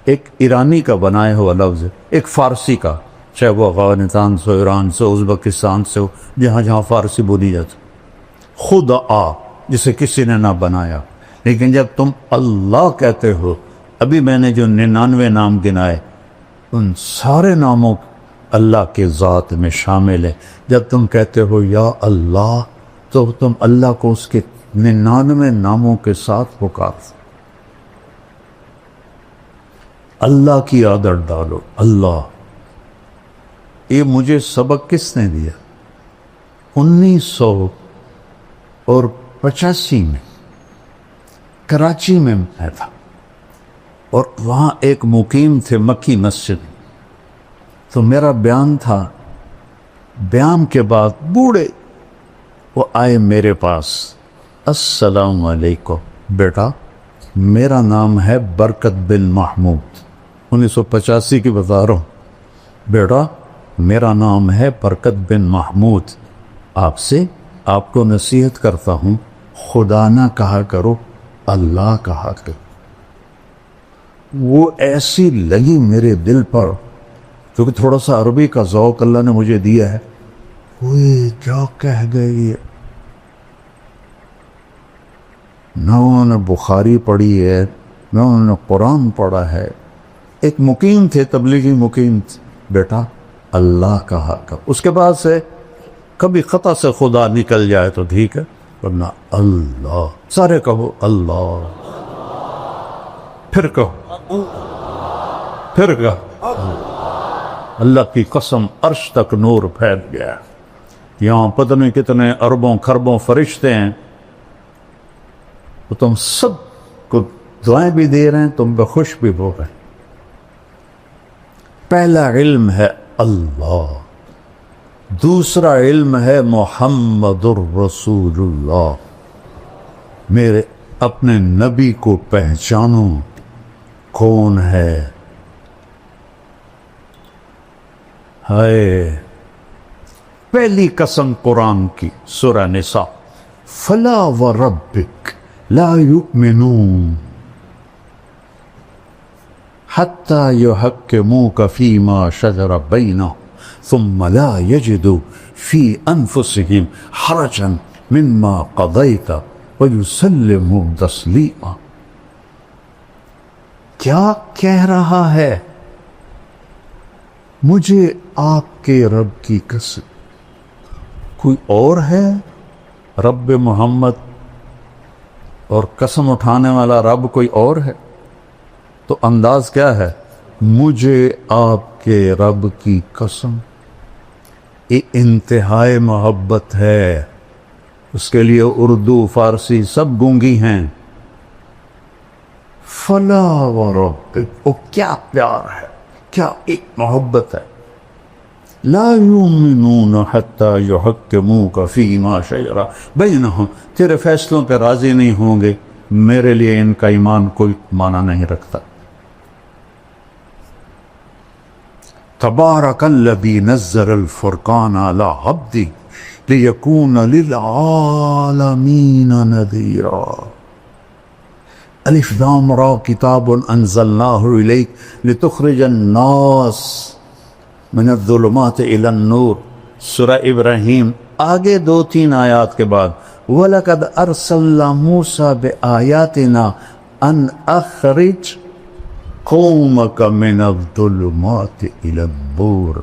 ایک ایرانی کا بنایا ہوا لفظ ہے، ایک فارسی کا، چاہے وہ افغانستان سے، ایران سے، ازبکستان سے ہو، جہاں جہاں فارسی بولی جاتی. خدا جسے کسی نے نہ بنایا. لیکن جب تم اللہ کہتے ہو، ابھی میں نے جو 99 نام گنائے ان سارے ناموں اللہ کے ذات میں شامل ہے. جب تم کہتے ہو یا اللہ تو تم اللہ کو اس کے 99 ناموں کے ساتھ پکار. اللہ کی عادت ڈالو. اللہ، یہ مجھے سبق کس نے دیا؟ 1985 میں کراچی میں میں تھا، اور وہاں ایک مقیم تھے مکی مسجد. تو میرا بیان تھا، بیان کے بعد بوڑھے وہ آئے میرے پاس. السلام علیکم بیٹا، میرا نام ہے برکت بن محمود. 1985 کی بتا رہا ہوں. بیٹا میرا نام ہے برکت بن محمود، آپ کو نصیحت کرتا ہوں، خدا نہ کہا کرو، اللہ کہا کرو. وہ ایسی لگی میرے دل پر، کیونکہ تھوڑا سا عربی کا ذوق اللہ نے مجھے دیا ہے. وہ کیا کہہ گئی؟ نہ انہوں نے بخاری پڑھی ہے، نہ انہوں نے قرآن پڑھا ہے. ایک مقیم تھے، تبلیغی مقیم تھے. بیٹا اللہ کہا کر. اس کے بعد سے کبھی خطا سے خدا نکل جائے تو ٹھیک ہے، ورنہ اللہ. سارے کہو اللہ، پھر کہو، پھر کہو اللہ کی قسم. عرش تک نور پھیل گیا. یہاں پتہ نہیں کتنے اربوں خربوں فرشتے ہیں، تو تم سب کو دعائیں بھی دے رہے ہیں، تم پہ خوش بھی ہو رہے ہیں. پہلا علم ہے اللہ، دوسرا علم ہے محمد الرسول اللہ. میرے اپنے نبی کو پہچانو کون ہے. ہائے، پہلی قسم قرآن کی سورہ نساء، فلا وربک لا یؤمنون حتی یحکموک فیما شجر بینہم ثم لا یجدوا فی انفسہم حرجا مما قضیت ویسلموا تسلیما. کیا کہہ رہا ہے؟ مجھے آپ کے رب کی قسم، کوئی اور ہے رب محمد؟ اور قسم اٹھانے والا رب کوئی اور ہے؟ تو انداز کیا ہے؟ مجھے آپ کے رب کی قسم. یہ انتہائی محبت ہے. اس کے لیے اردو فارسی سب گونگی ہیں. فلا وربک، وہ کیا پیار ہے، کیا ایک محبت ہے. لا یؤمنون حتی یحکموک فیما شجر بینہم، تیرے فیصلوں پہ راضی نہیں ہوں گے، میرے لیے ان کا ایمان کوئی معنی نہیں رکھتا. تبارک الذی نزل الفرقان علی عبدہ لیکون للعالمین نذیرا. الف لام را کتاب انزلناہ الیک لتخرج الناس من الظلمات الی النور. سورہ ابراہیم آگے 2-3 آیات کے بعد وَلَقَدْ أَرْسَلْنَا مُوسَى بِآيَاتِنَا أَنْ أَخْرِجْ قَوْمَكَ مِنَ الظُّلُمَاتِ إِلَى النُّورِ.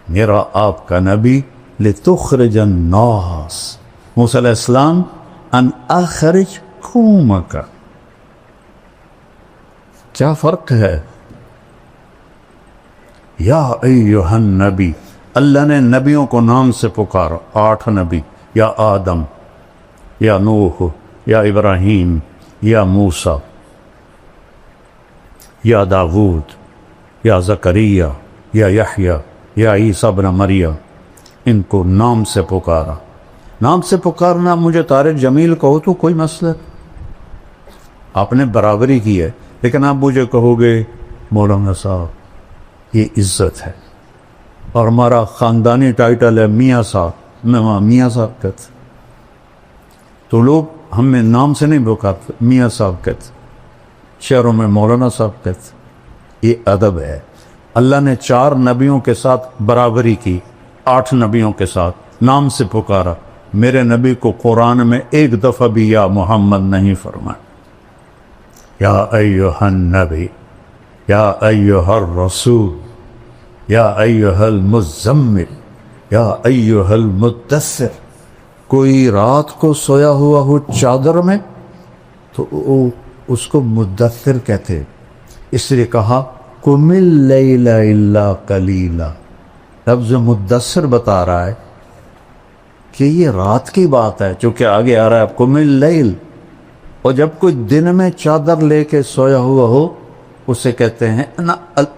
میرا آپ کا نبی لِتُخْرِجَ النَّاسِ، موسیٰ علیہ السلام، أَنْ أَخْرِجْ قَوْمَكَ. کیا فرق ہے؟ یا ایہا النبی، اللہ نے نبیوں کو نام سے پکارا. 8 نبی، یا آدم، یا نوح، یا ابراہیم، یا موسیٰ، یا داود، یا زکریا، یا یحییٰ، یا عیسیٰ ابن مریم. ان کو نام سے پکارا. نام سے پکارنا، مجھے طارق جمیل کہو تو کوئی مسئلہ، آپ نے برابری کی ہے. لیکن آپ مجھے کہو گے مولانا صاحب یہ عزت ہے، اور ہمارا خاندانی ٹائٹل ہے میاں صاحب، میں وہاں میاں صاحب کہتا. تو لوگ ہمیں نام سے نہیں پکارتے، میاں صاحب کہتے، شہروں میں مولانا صاحب کہتے۔ یہ ادب ہے۔ اللہ نے 4 نبیوں کے ساتھ برابری کی، 8 نبیوں کے ساتھ نام سے پکارا۔ میرے نبی کو قرآن میں ایک دفعہ بھی یا محمد نہیں فرمایا۔ یا ایھا النبی، یا ایھا الرسول، یا ایھا المزمل، یا ایھا المدثر۔ کوئی رات کو سویا ہوا ہو چادر میں تو اس کو مدثر کہتے، اس لیے کہا قم اللیل الا قلیلا۔ لفظ مدثر بتا رہا ہے کہ یہ رات کی بات ہے، چونکہ آگے آ رہا ہے قم اللیل، اور جب کوئی دن میں چادر لے کے سویا ہوا ہو اسے کہتے ہیں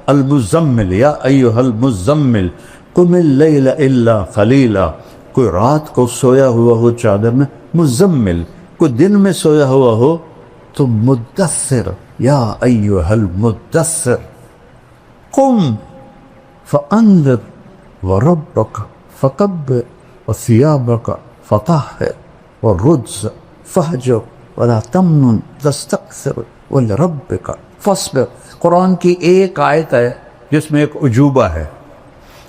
المزمل، یا ایھا المزمل قم اللیل الا قلیلا۔ کوئی رات کو سویا ہوا ہو چادر میں مزمل، کوئی دن میں سویا ہوا ہو تو مدثر، یا ایھا المدثر قم فانذر وربک فکبر وثیابک فطہر والرجز فہجر ولا تمنن تستکثر ولربک فاصبر۔ قرآن کی ایک آیت ہے جس میں ایک عجوبہ ہے،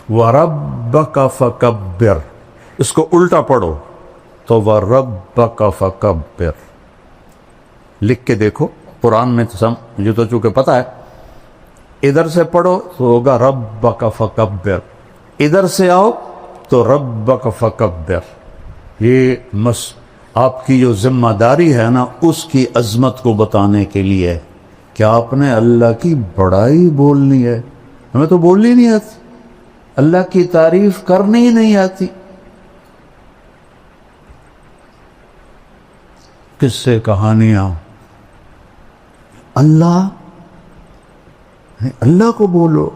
وَرَبَّكَ فَكَبِّرْ، اس کو الٹا پڑھو تو وَرَبَّكَ فَكَبِّرْ۔ لکھ کے دیکھو قرآن میں تو مجھے تو چونکہ پتہ ہے، ادھر سے پڑھو تو ہوگا ربک فکبر، ادھر سے آؤ تو ربک فکبر۔ یہ آپ کی جو ذمہ داری ہے نا، اس کی عظمت کو بتانے کے لیے کہ آپ نے اللہ کی بڑائی بولنی ہے۔ ہمیں تو بولنی نہیں آتی، اللہ کی تعریف کرنی ہی نہیں آتی۔ کس سے کہانیاں، اللہ کو بولو،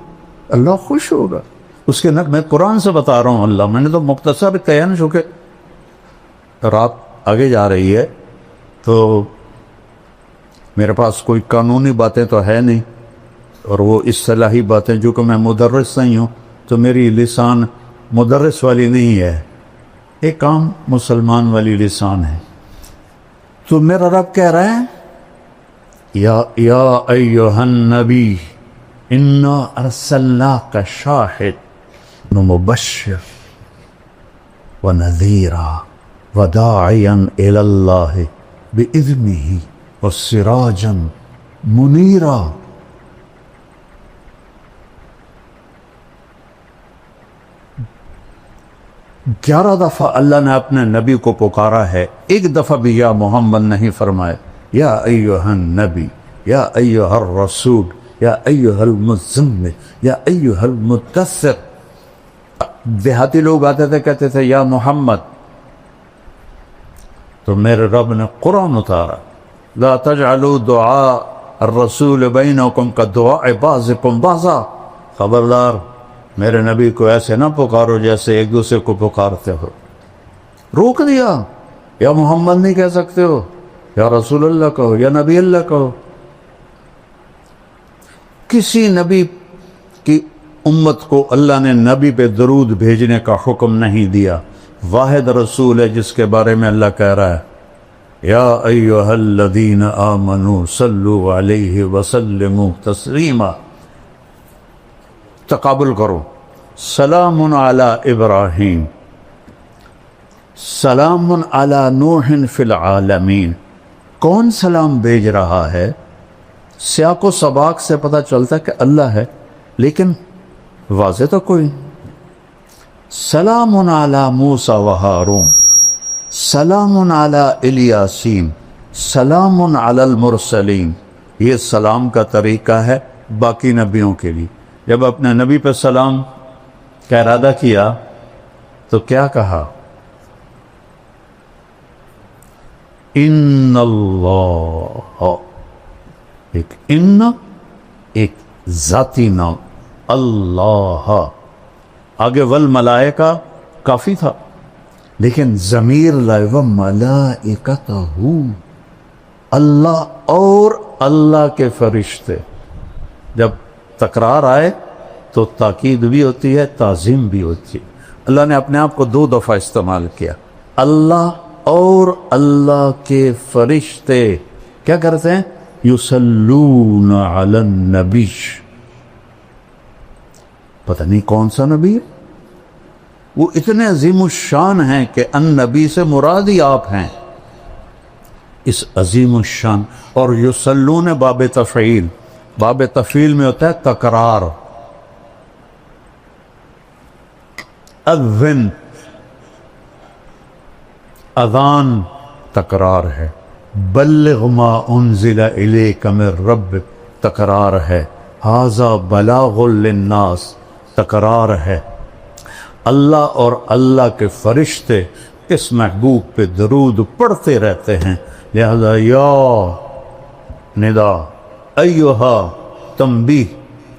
اللہ خوش ہوگا۔ اس کے میں قرآن سے بتا رہا ہوں اللہ، میں نے تو مختصر کہا نا، چونکہ رات آگے جا رہی ہے تو میرے پاس کوئی قانونی باتیں تو ہے نہیں، اور وہ اصطلاحی باتیں، جو کہ میں مدرس نہیں ہوں تو میری لسان مدرس والی نہیں ہے، ایک عام مسلمان والی لسان ہے۔ تو میرا رب کہہ رہا ہے یا ایھا النبی انا ارسلناک شاہد ومبشر ونذیرا وداعیا الی اللہ باذنہ وسراجا منیرا۔ 11 دفعہ اللہ نے اپنے نبی کو پکارا ہے، ایک دفعہ بھی یا محمد نہیں فرمائے۔ یا ایھا النبی، یا ایھا الرسول، یا ایھا المزمل، یا ایھا المدثر۔ دیہاتی لوگ آتے تھے کہتے تھے یا محمد، تو میرے رب نے قرآن اتارا، لا تجعلوا دعاء الرسول بینکم کدعاء بعضکم بعضا۔ خبردار، میرے نبی کو ایسے نہ پکارو جیسے ایک دوسرے کو پکارتے ہو۔ روک دیا، یا محمد نہیں کہہ سکتے ہو، یا رسول اللہ کہو، یا نبی اللہ کہو۔ کسی نبی کی امت کو اللہ نے نبی پہ درود بھیجنے کا حکم نہیں دیا۔ واحد رسول ہے جس کے بارے میں اللہ کہہ رہا ہے یا ایھا الذین آمنوا صلوا علیہ وسلموا تسلیما۔ تقابل کرو، سلام علی ابراہیم، سلام علی نوح فی العالمین۔ کون سلام بھیج رہا ہے؟ سیاق و سباق سے پتہ چلتا کہ اللہ ہے، لیکن واضح تو کوئی۔ سلام علی موسیٰ و ہارون، سلام علی الیاسین، سلام علی المرسلین۔ یہ سلام کا طریقہ ہے باقی نبیوں کے لیے۔ جب اپنے نبی پہ سلام کا ارادہ کیا تو کیا کہا؟ ان اللہ، ایک ان، ایک ذاتی نام اللہ، آگے والملائکہ کافی تھا، لیکن ضمیر لائے وملائکتہ، اللہ اور اللہ کے فرشتے۔ جب تکرار آئے تو تاکید بھی ہوتی ہے، تعظیم بھی ہوتی ہے۔ اللہ نے اپنے آپ کو 2 دفعہ استعمال کیا، اللہ اور اللہ کے فرشتے کیا کرتے ہیں؟ یصلون علی النبی. پتہ نہیں کون سا نبی ہے، وہ اتنے عظیم الشان ہیں کہ النبی سے مراد ہی آپ ہیں. اس عظیم الشان. اور یصلون باب تفعیل، باب تفعیل میں ہوتا ہے تکرار. اذن، اذان تکرار ہے. بلغ ما انزل الیک من ربک تکرار ہے. ھذا بلاغ للناس تکرار ہے. اللہ اور اللہ کے فرشتے اس محبوب پہ درود پڑھتے رہتے ہیں. لہذا یا ندا، ایہا تنبیہ،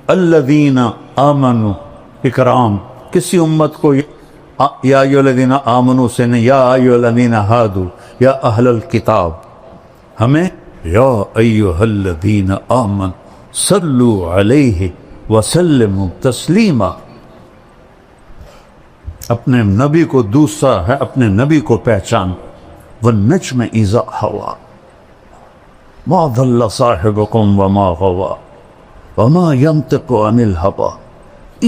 الذین آمنوا اکرام. کسی امت کو یا ایھا الذین آمنوا سے نہیں، یا ایھا الذین ہادوا، یا اہل الکتاب. ہمیں یا ایھا الذین آمنوا صلوا علیہ وسلموا تسلیما. اپنے نبی کو دوسرا ہے، اپنے نبی کو پہچان. والنجم اذا ہوا ما ضل صاحبکم وما غوا وما ينطق عن الهوى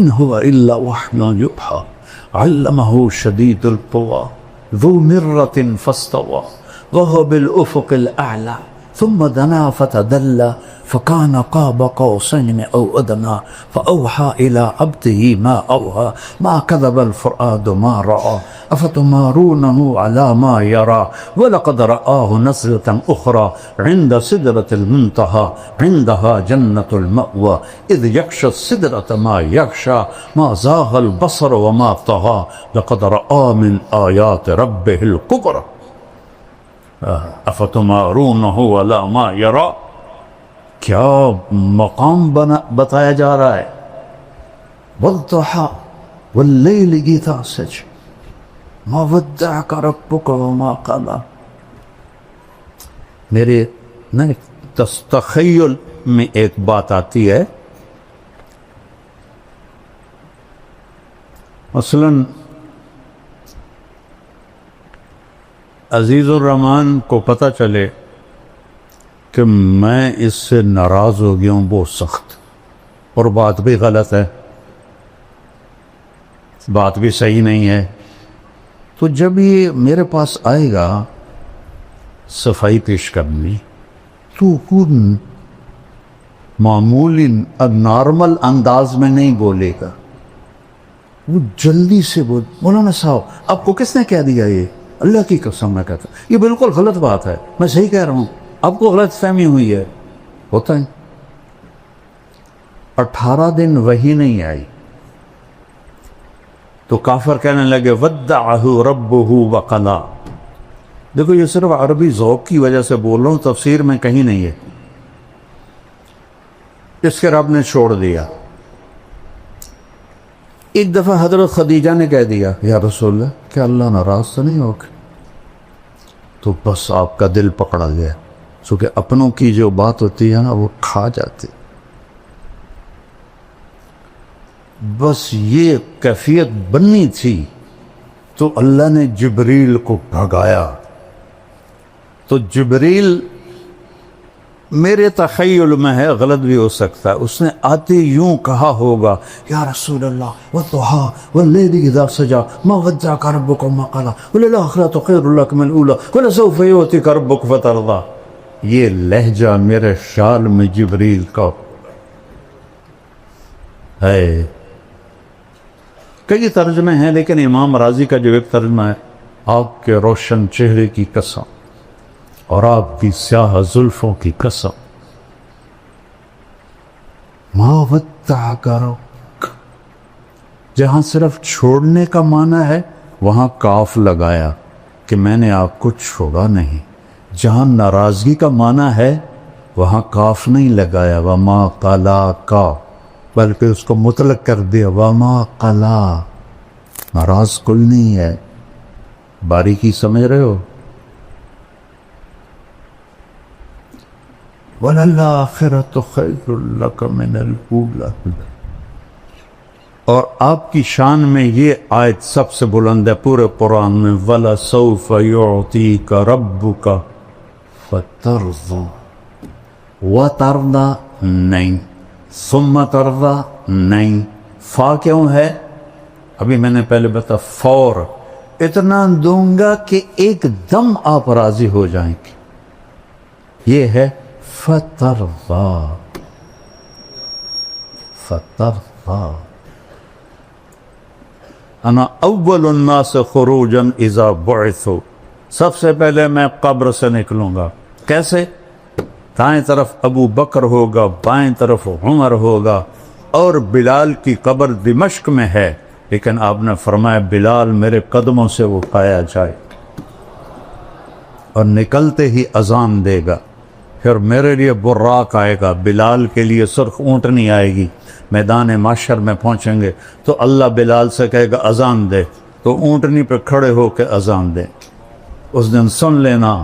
ان هو الا وحی یوحی علمہ شدید القوى ذو مرة فاستوى وهو بالافق الاعلى ثم دنا فتدلى فكان قاب قوسين او ادنى فاوحى الى عبده ما اوحى ما كذب الفؤاد ما راى افتمارونه على ما يرى ولقد رآه نزلة اخرى عند سدرة المنتهى عندها جنة المأوى اذ يغشى السدرة ما يغشى ما زاغ البصر وما طغى لقد رآ من آيات ربه الكبرى افتمارونه على ما يرى. کیا مقام بتایا جا رہا ہے. والضحى واللیل اذا سجى ما ودعك ربك وما قلى. میرے تخیل میں ایک بات آتی ہے، مثلاً عزیز الرحمن کو پتہ چلے کہ میں اس سے ناراض ہو گیا ہوں بہت سخت، اور بات بھی غلط ہے، بات بھی صحیح نہیں ہے، تو جب یہ میرے پاس آئے گا صفائی پیش کرنی، تو خود معمولی نارمل انداز میں نہیں بولے گا، وہ جلدی سے بول. مولانا صاحب آپ کو کس نے کہہ دیا؟ یہ اللہ کی قسم میں کہتا ہوں یہ بالکل غلط بات ہے، میں صحیح کہہ رہا ہوں، آپ کو غلط فہمی ہوئی ہے. ہوتا ہے. 18 دن وحی نہیں آئی تو کافر کہنے لگے ودعہ ربہ وقلا. دیکھو یہ صرف عربی ذوق کی وجہ سے بول رہا ہوں، تفسیر میں کہیں نہیں ہے. اس کے رب نے چھوڑ دیا. ایک دفعہ حضرت خدیجہ نے کہہ دیا یا رسول اللہ کیا اللہ ناراض تو نہیں ہوگا؟ تو بس آپ کا دل پکڑا گیا، چونکہ اپنوں کی جو بات ہوتی ہے نا وہ کھا جاتی. بس یہ کیفیت بننی تھی تو اللہ نے جبریل کو بھگایا. تو جبریل میرے تخیل میں ہے، غلط بھی ہو سکتا ہے، اس نے آتے یوں کہا ہوگا یا رسول اللہ والضحیٰ واللیل اذا سجى ما ودعك ربك وما قلى وللآخرة خير لك من الأولى ولسوف يؤتيك ربك فترضى. یہ لہجہ میرے خیال میں جبریل کا ہے. کئی ترجمے ہیں لیکن امام راضی کا جو ایک ترجمہ ہے، آپ کے روشن چہرے کی قسم اور آپ کی سیاہ زلفوں کی قسم، ما ودعک ربک. جہاں صرف چھوڑنے کا معنی ہے وہاں کاف لگایا کہ میں نے آپ کو چھوڑا نہیں. جہاں ناراضگی کا معنی ہے وہاں کاف نہیں لگایا وما قلاک، بلکہ اس کو مطلق کر دیا وما قلا. ناراض کل نہیں ہے. باریکی سمجھ رہے ہو؟ وَلَلْآخِرَةُ خَيْرٌ لَكَ مِنَ الْأُولَىٰ. اور آپ کی شان میں یہ آیت سب سے بلند ہے پورے قرآن میں، وَلَسَوْفَ يُعْطِيكَ رَبُّكَ فَتَرْضَى، وَتَرْضَى نہیں، ثُمَّ تَرْضَى نہیں، فا کیوں ہے؟ ابھی میں نے پہلے بتا، فور اتنا دوں گا کہ ایک دم آپ راضی ہو جائیں گے، یہ ہے فَتَرْضَى، فَتَرْضَى۔ انا اول الناس خروجا اذا بعثوا، سب سے پہلے میں قبر سے نکلوں گا، کیسے؟ دائیں طرف ابو بکر ہوگا، بائیں طرف عمر ہوگا، اور بلال کی قبر دمشق میں ہے، لیکن آپ نے فرمایا بلال میرے قدموں سے اٹھایا جائے، اور نکلتے ہی اذان دے گا، پھر میرے لیے براق آئے گا، بلال کے لیے سرخ اونٹنی آئے گی، میدان معشر میں پہنچیں گے تو اللہ بلال سے کہے گا اذان دے، تو اونٹنی پہ کھڑے ہو کے اذان دے، اس دن سن لینا،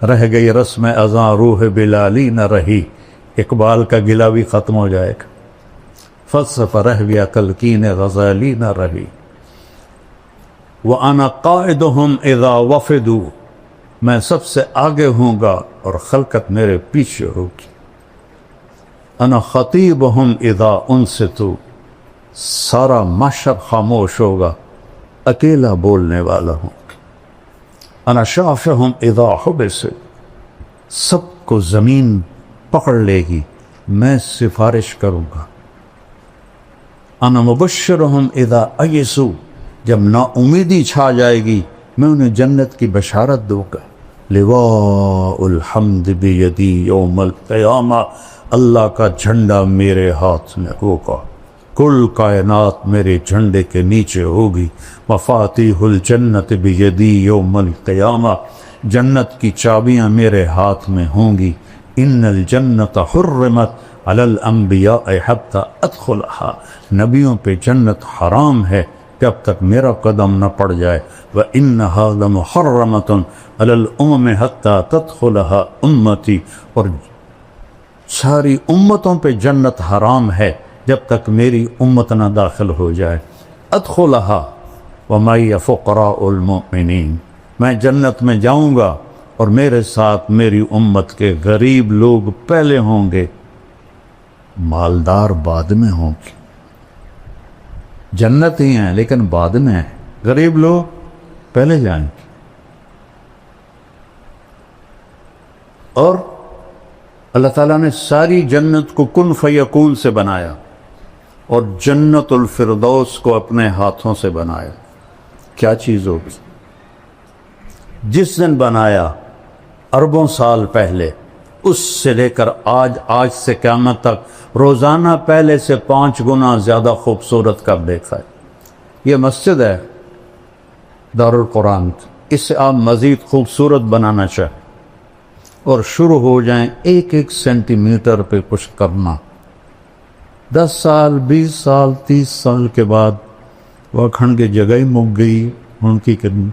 رہ گئی رسم اذان روح بلالی نہ رہی، اقبال کا گلہ بھی ختم ہو جائے گا، فلسفہ رہ گیا کلکین غزالی نہ رہی۔ وَأَنَا قَائِدُهُمْ إِذَا وَفِدُوا، میں سب سے آگے ہوں گا اور خلقت میرے پیچھے ہوگی۔ انا خطیبہم اذا انصتوا، سارا معاشر خاموش ہوگا، اکیلا بولنے والا ہوں۔ انا شافعہم اذا حبسوا، سب کو زمین پکڑ لے گی، میں سفارش کروں گا۔ انا مبشرہم اذا ایسوا، جب نا امیدی چھا جائے گی میں انہیں جنت کی بشارت دوں گا۔ لواء الحمد بیدی یوم القیامہ، اللہ کا جھنڈا میرے ہاتھ میں ہوگا، کل کائنات میرے جھنڈے کے نیچے ہوگی۔ مفاتیح الجنت بیدی یوم القیامہ، جنت کی چابیاں میرے ہاتھ میں ہوں گی۔ ان الجنت حرمت علی الانبیاء حتی ادخلها، نبیوں پہ جنت حرام ہے جب تک میرا قدم نہ پڑ جائے۔ وَإِنَّهَا لَمُحَرَّمَةٌ عَلَى الْأُمَمِ حَتَّى تَدْخُلَهَا أُمَّتِي، اور ساری امتوں پہ جنت حرام ہے جب تک میری امت نہ داخل ہو جائے۔ ادخلها وَمَعِيَ فُقَرَاءُ الْمُؤْمِنِينَ، میں جنت میں جاؤں گا اور میرے ساتھ میری امت کے غریب لوگ پہلے ہوں گے، مالدار بعد میں ہوں گے۔ جنت ہی ہیں لیکن بعد میں ہیں، غریب لوگ پہلے جائیں گے۔ اور اللہ تعالیٰ نے ساری جنت کو کن فیکون سے بنایا، اور جنت الفردوس کو اپنے ہاتھوں سے بنایا۔ کیا چیز ہوگی؟ جس دن بنایا اربوں سال پہلے، اس سے لے کر آج سے قیامت تک روزانہ پہلے سے 5 گنا زیادہ خوبصورت کر دیکھا ہے۔ یہ مسجد ہے دارالقرآن، اس سے آپ مزید خوبصورت بنانا چاہیں اور شروع ہو جائیں 1 سینٹی میٹر پہ کچھ کرنا، 10 سال 20 سال 30 سال کے بعد وہ کھنڈ کی جگہ ہی مک گئی، ان کی کرنی۔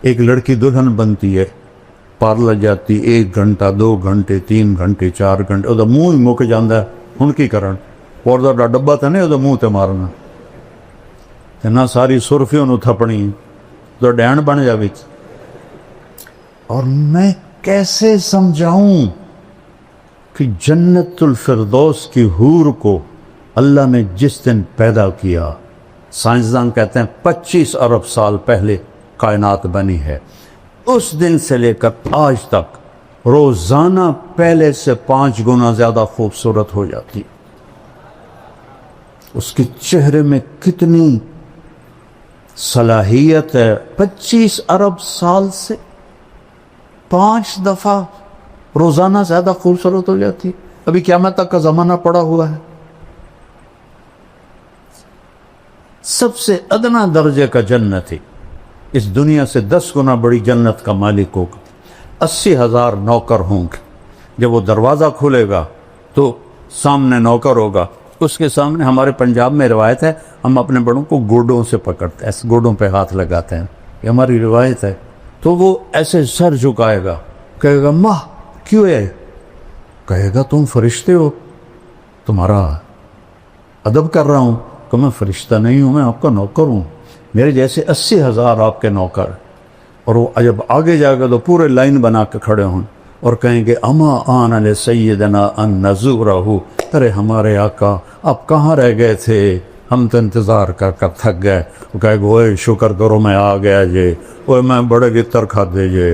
ایک لڑکی دلہن بنتی ہے، پارلر جاتی 1 گھنٹہ 2 گھنٹے 3 گھنٹے 4 گھنٹے، وہ منہ ہی مک جاندہ ہے، ان کی کرن اور دا ڈبا تھا نہیں وہ منہ تے مارنا، نہ ساری سرفی انہوں تھپنی تو ڈین بن جاوی۔ اور میں کیسے سمجھاؤں کہ جنت الفردوس کی حور کو اللہ نے جس دن پیدا کیا، سائنسدان کہتے ہیں 25 ارب سال پہلے کائنات بنی ہے، اس دن سے لے کر آج تک روزانہ پہلے سے 5 گنا زیادہ خوبصورت ہو جاتی۔ اس کے چہرے میں کتنی صلاحیت ہے، 25 ارب سال سے 5 دفعہ روزانہ زیادہ خوبصورت ہو جاتی۔ ابھی قیامت تک کا زمانہ پڑا ہوا ہے۔ سب سے ادنا درجے کا جنت ہے، اس دنیا سے 10 گنا بڑی جنت کا مالک ہوگا، 80,000 نوکر ہوں گے۔ جب وہ دروازہ کھلے گا تو سامنے نوکر ہوگا، اس کے سامنے ہمارے پنجاب میں روایت ہے ہم اپنے بڑوں کو گوڈوں سے پکڑتے ہیں، ایسے گوڈوں پہ ہاتھ لگاتے ہیں، یہ ہماری روایت ہے۔ تو وہ ایسے سر جھکائے گا، کہے گا ماں کیوں ہے؟ کہے گا تم فرشتے ہو، تمہارا ادب کر رہا ہوں کہ میں فرشتہ نہیں ہوں، میں آپ کا نوکر ہوں، میرے جیسے 80,000 آپ کے نوکر۔ اور وہ جب آگے جا کے تو پورے لائن بنا کے کھڑے ہوں اور کہیں گے اما آن لسیدنا ان نزورہ، ارے ہمارے آقا آپ کہاں رہ گئے تھے، ہم تو انتظار کر کر تھک گئے۔ وہ کہے گا اوے شکر کرو میں آ گیا جی، اوے میں بڑے گتر کھا دے جی،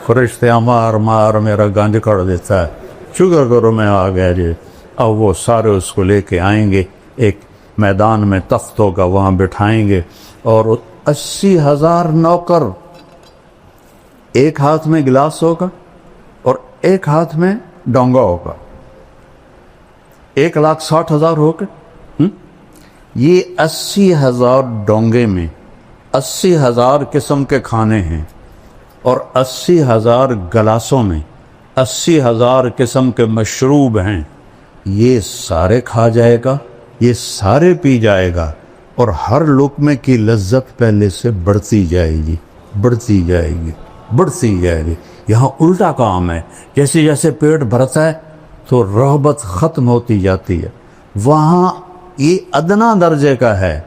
فرشتے مار مار میرا گنج کر دیتا ہے، شکر کرو میں آ گیا جی۔ اب وہ سارے اس کو لے کے آئیں گے، ایک میدان میں تخت ہوگا وہاں بٹھائیں گے، اور 80,000 نوکر، ایک ہاتھ میں گلاس ہوگا اور ایک ہاتھ میں ڈونگا ہوگا، 1,60,000 ہو گئے۔ یہ 80,000 ڈونگے میں 80,000 قسم کے کھانے ہیں، اور 80,000 گلاسوں میں 80,000 قسم کے مشروب ہیں۔ یہ سارے کھا جائے گا، یہ سارے پی جائے گا، اور ہر لقمے کی لذت پہلے سے بڑھتی جائے گی، بڑھتی جائے گی، بڑھتی جائے گی۔ یہاں الٹا کام ہے، جیسے جیسے پیٹ بھرتا ہے تو رغبت ختم ہوتی جاتی ہے۔ وہاں یہ ادنا درجے کا ہے،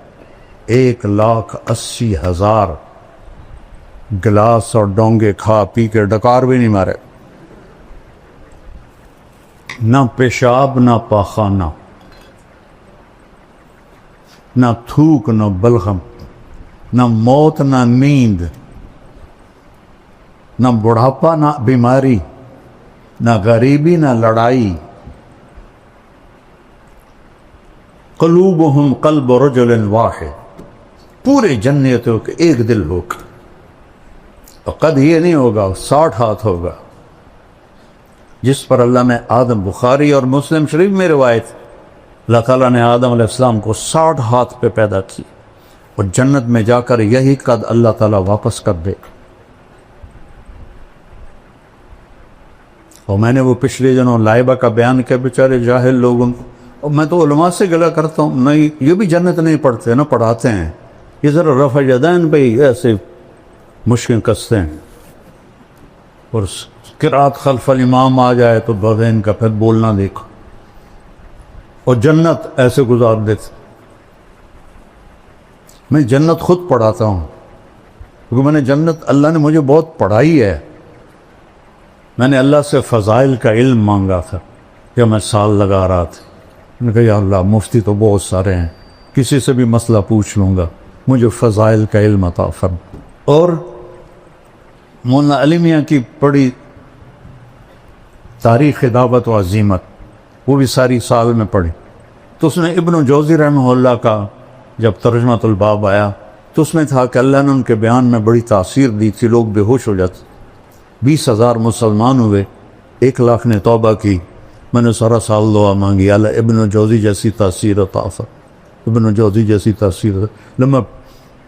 1,80,000 گلاس اور ڈونگے کھا پی کے ڈکار بھی نہیں مارے، نہ پیشاب نہ پاخانہ، نہ تھوک نہ بلغم، نہ موت نہ نیند، نہ بڑھاپا نہ بیماری، نہ غریبی نہ لڑائی۔ قلوبہم قلب رجل واحد، پورے جنتوں کے ایک دل ہوگا، اور قد یہ نہیں ہوگا 60 ہاتھ ہوگا، جس پر اللہ نے آدم، بخاری اور مسلم شریف میں روایت، اللہ تعالیٰ نے آدم علیہ السلام کو 60 ہاتھ پہ پیدا کی، اور جنت میں جا کر یہی قد اللہ تعالیٰ واپس کر دے۔ اور میں نے وہ پچھلے دنوں لائبہ کا بیان کیا، بیچارے جاہل لوگوں کو، اور میں تو علماء سے گلہ کرتا ہوں، نہیں یہ بھی جنت نہیں پڑھتے، نہ پڑھاتے ہیں، یہ ذرا رفع یدین پہ ایسے مشکل کستے ہیں، اور قرات خلف الامام آ جائے تو بغین کا پھر بولنا دیکھو، اور جنت ایسے گزار دیتے۔ میں جنت خود پڑھاتا ہوں، کیونکہ میں نے جنت، اللہ نے مجھے بہت پڑھائی ہے۔ میں نے اللہ سے فضائل کا علم مانگا تھا کہ میں سال لگا رہا تھا، میں نے کہا یا اللہ مفتی تو بہت سارے ہیں، کسی سے بھی مسئلہ پوچھ لوں گا، مجھے فضائل کا علم عطا فرما۔ اور مولانا علی میاں کی پڑھی تاریخ دعوت و عزیمت، وہ بھی ساری سال میں پڑھی، تو اس میں ابن جوزی رحمہ اللہ کا جب ترجمۃ الباب آیا تو اس میں تھا کہ اللہ نے ان کے بیان میں بڑی تاثیر دی تھی، لوگ بے ہوش ہو جاتے، 20,000 مسلمان ہوئے، 1,00,000 نے توبہ کی۔ میں نے سارا سال دعا مانگی، اللہ ابن جوزی جیسی تاثیر عطا فرما، ابن جوزی جیسی تاثیر۔ لما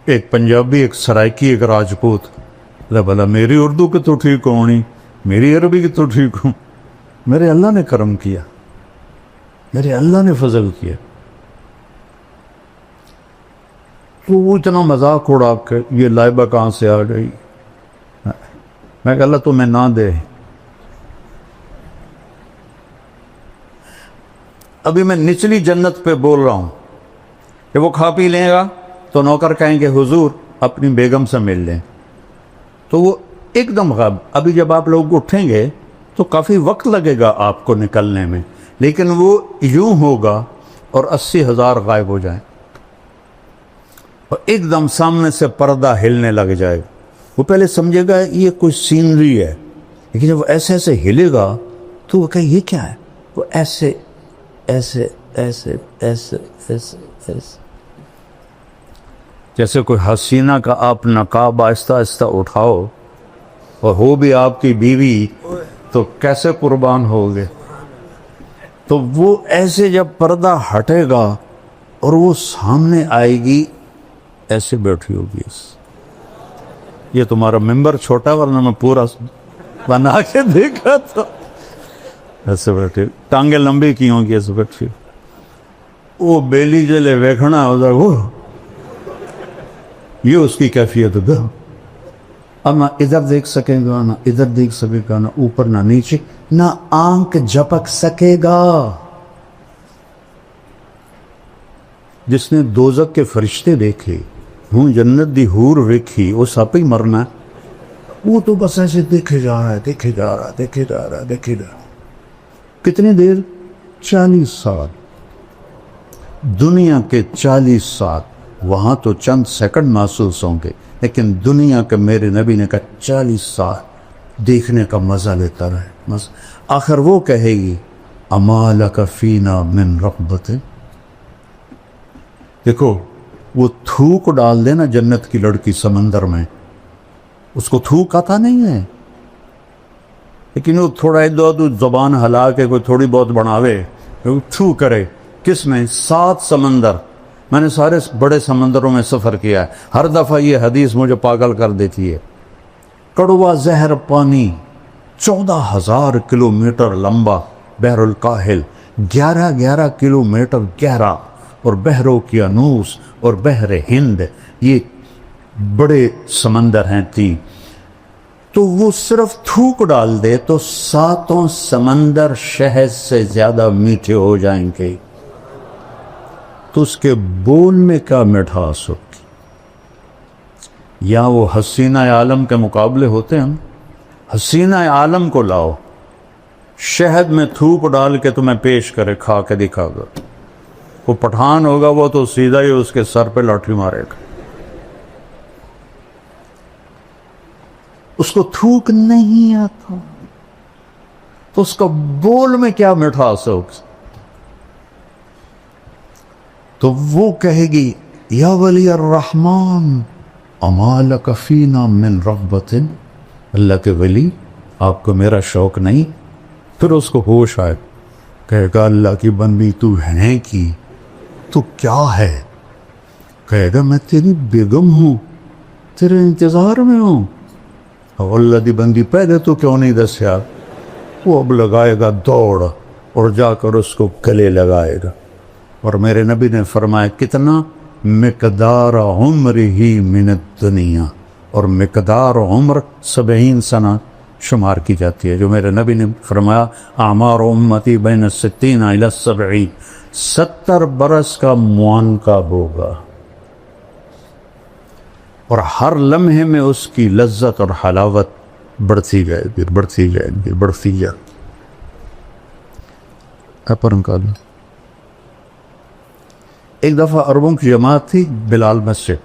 ایک پنجابی، ایک سرائکی، ایک راجپوت، بھلا میری اردو کی تو ٹھیک ہونی، میری عربی کی تو ٹھیک ہوں، میرے اللہ نے کرم کیا، میرے اللہ نے فضل کیا۔ تو وہ اتنا مذاق اڑا کہ یہ لائبہ کہاں سے آ گئی، میں کہ اللہ تمہیں نہ دے۔ ابھی میں نچلی جنت پہ بول رہا ہوں کہ وہ کھا پی لے گا تو نوکر کہیں گے حضور اپنی بیگم سے مل لیں، تو وہ ایک دم غائب۔ ابھی جب آپ لوگ اٹھیں گے تو کافی وقت لگے گا آپ کو نکلنے میں، لیکن وہ یوں ہوگا اور 80,000 غائب ہو جائیں، اور ایک دم سامنے سے پردہ ہلنے لگ جائے گا۔ وہ پہلے سمجھے گا یہ کوئی سینری ہے، لیکن جب وہ ایسے ایسے ہلے گا تو وہ کہے یہ کیا ہے، وہ ایسے ایسے ایسے ایسے ایسے ایسے، جیسے کوئی حسینہ کا آپ نقاب آہستہ آہستہ اٹھاؤ اور ہو بھی آپ کی بیوی تو کیسے قربان ہوگے۔ تو وہ ایسے جب پردہ ہٹے گا اور وہ سامنے آئے گی، ایسے بیٹھی ہوگی، یہ تمہارا ممبر چھوٹا ورنہ میں پورا بنا کے دیکھا تھا، ایسے بیٹھے، ٹانگیں لمبی کی ہوں گی، ایسے بیٹھی، وہ بیلی جلے ویکھنا ہو جائے، وہ یہ اس کی کیفیت ہے۔ اب نہ ادھر دیکھ سکے گا، نہ ادھر دیکھ سکے گا، نہ اوپر نہ نیچے، نہ آنکھ جھپک سکے گا۔ جس نے دوزخ کے فرشتے دیکھے، ہوں جنت دی حور ویکھی، وہ سپ ہی مرنا ہے، وہ تو بس ایسے دیکھے جا رہا ہے، دیکھے جا رہا ہے، دیکھے جا رہا ہے، دیکھے جا رہا ہے۔ کتنی دیر؟ 40 سال۔ دنیا کے 40 سال، وہاں تو چند سیکنڈ محسوس ہوں گے، لیکن دنیا کے میرے نبی نے کہا 40 سال دیکھنے کا مزہ لیتا رہے۔ آخر وہ کہے گی اما لک فینا من رغبت، دیکھو وہ تھوک ڈال دینا جنت کی لڑکی سمندر میں، اس کو تھوک آتا نہیں ہے، لیکن وہ تھوڑا ادھر زبان ہلا کے کوئی تھوڑی بہت بناوے، تھو کرے۔ کس میں؟ 7 سمندر۔ میں نے سارے بڑے سمندروں میں سفر کیا ہے، ہر دفعہ یہ حدیث مجھے پاگل کر دیتی ہے۔ کڑوا زہر پانی 14,000 کلومیٹر لمبا بحر الکاہل، 11 کلومیٹر گہرا، اور بحر اوقیانوس اور بحر ہند، یہ بڑے سمندر ہیں 3۔ تو وہ صرف تھوک ڈال دے تو 7 سمندر شہد سے زیادہ میٹھے ہو جائیں گے، تو اس کے بول میں کیا مٹھاس ہوگی؟ یا وہ حسینہ عالم کے مقابلے ہوتے ہیں؟ حسینہ عالم کو لاؤ، شہد میں تھوک ڈال کے تمہیں پیش کرے، کھا کے دکھا گا، وہ پٹھان ہوگا، وہ تو سیدھا ہی اس کے سر پہ لاٹھی مارے گا۔ اس کو تھوک نہیں آتا تو اس کا بول میں کیا مٹھاس ہوگی؟ تو وہ کہے گی یا ولی الرحمن اما لک فینا من رغبت، اللہ کے ولی آپ کو میرا شوق نہیں؟ پھر اس کو ہوش آئے، کہے گا اللہ کی بندی تو ہے کی، تو کیا ہے؟ کہے گا میں تیری بیگم ہوں، تیرے انتظار میں ہوں۔ اللہ دی بندی پہلے تو کیوں نہیں دسیا؟ وہ اب لگائے گا دوڑ اور جا کر اس کو گلے لگائے گا۔ اور میرے نبی نے فرمایا کتنا؟ مقدار عمر ہی من الدنیا، اور مقدار عمر 70 سنہ شمار کی جاتی ہے، جو میرے نبی نے فرمایا اعمار امتی بین 60 الی 70، 70 برس کا معانقہ ہوگا، اور ہر لمحے میں اس کی لذت اور حلاوت بڑھتی جائے گی، بڑھتی جائے گی، بڑھتی جائے گی۔ اپر نکالو۔ ایک دفعہ عربوں کی جماعت تھی بلال مسجد،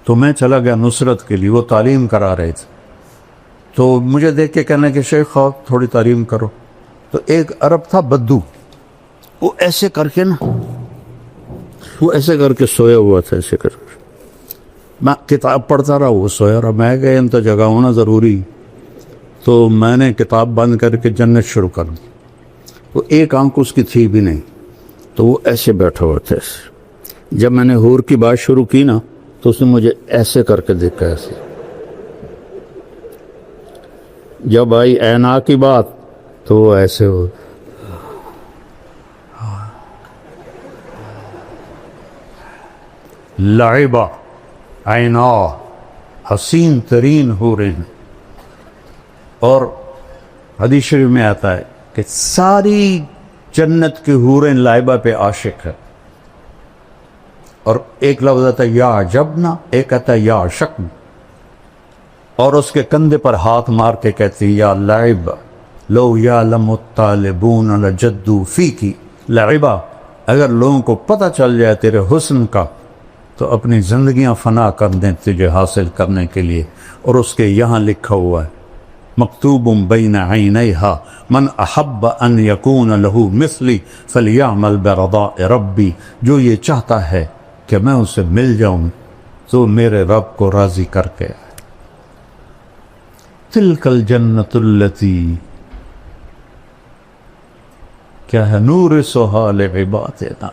تو میں چلا گیا نصرت کے لیے، وہ تعلیم کرا رہے تھے، تو مجھے دیکھ کے کہنے کہ شیخ آپ تھوڑی تعلیم کرو۔ تو ایک عرب تھا بدو، وہ ایسے کر کے نا، وہ ایسے کر کے سویا ہوا تھا، ایسے کر کے میں کتاب پڑھتا رہا، وہ سویا رہا۔ میں کہ ان تو جگہ ہونا ضروری، تو میں نے کتاب بند کر کے جنت شروع کر دی۔ وہ ایک آنکھ اس کی تھی بھی نہیں، تو وہ ایسے بیٹھا ہوا تھا۔ جب میں نے حور کی بات شروع کی نا، تو اس نے مجھے ایسے کر کے دیکھا، ایسے۔ جب آئی اینا کی بات تو وہ ایسے ہو، لعبہ عینا، حسین ترین حوریں ہیں۔ اور حدیث شریف میں آتا ہے کہ ساری جنت کی حوریں لائبہ پہ عاشق ہے، اور ایک لفظ آتا ہے یا عجبنا، ایک آتا ہے یا عشقنا، اور اس کے کندھے پر ہاتھ مار کے کہتی یا لعبہ لو یعلم الطالبون لجدوا فیکی، لعبہ اگر لوگوں کو پتہ چل جائے تیرے حسن کا تو اپنی زندگیاں فنا کر دیں تجھے حاصل کرنے کے لیے۔ اور اس کے یہاں لکھا ہوا ہے مکتوب بین عینیہا من احب ان یکون لہو مثلی فلیعمل برضاء ربی، جو یہ چاہتا ہے کہ میں اسے مل جاؤں تو میرے رب کو راضی کر کے۔ تلک الجنت التی، کیا ہے؟ نورثھا لعبادنا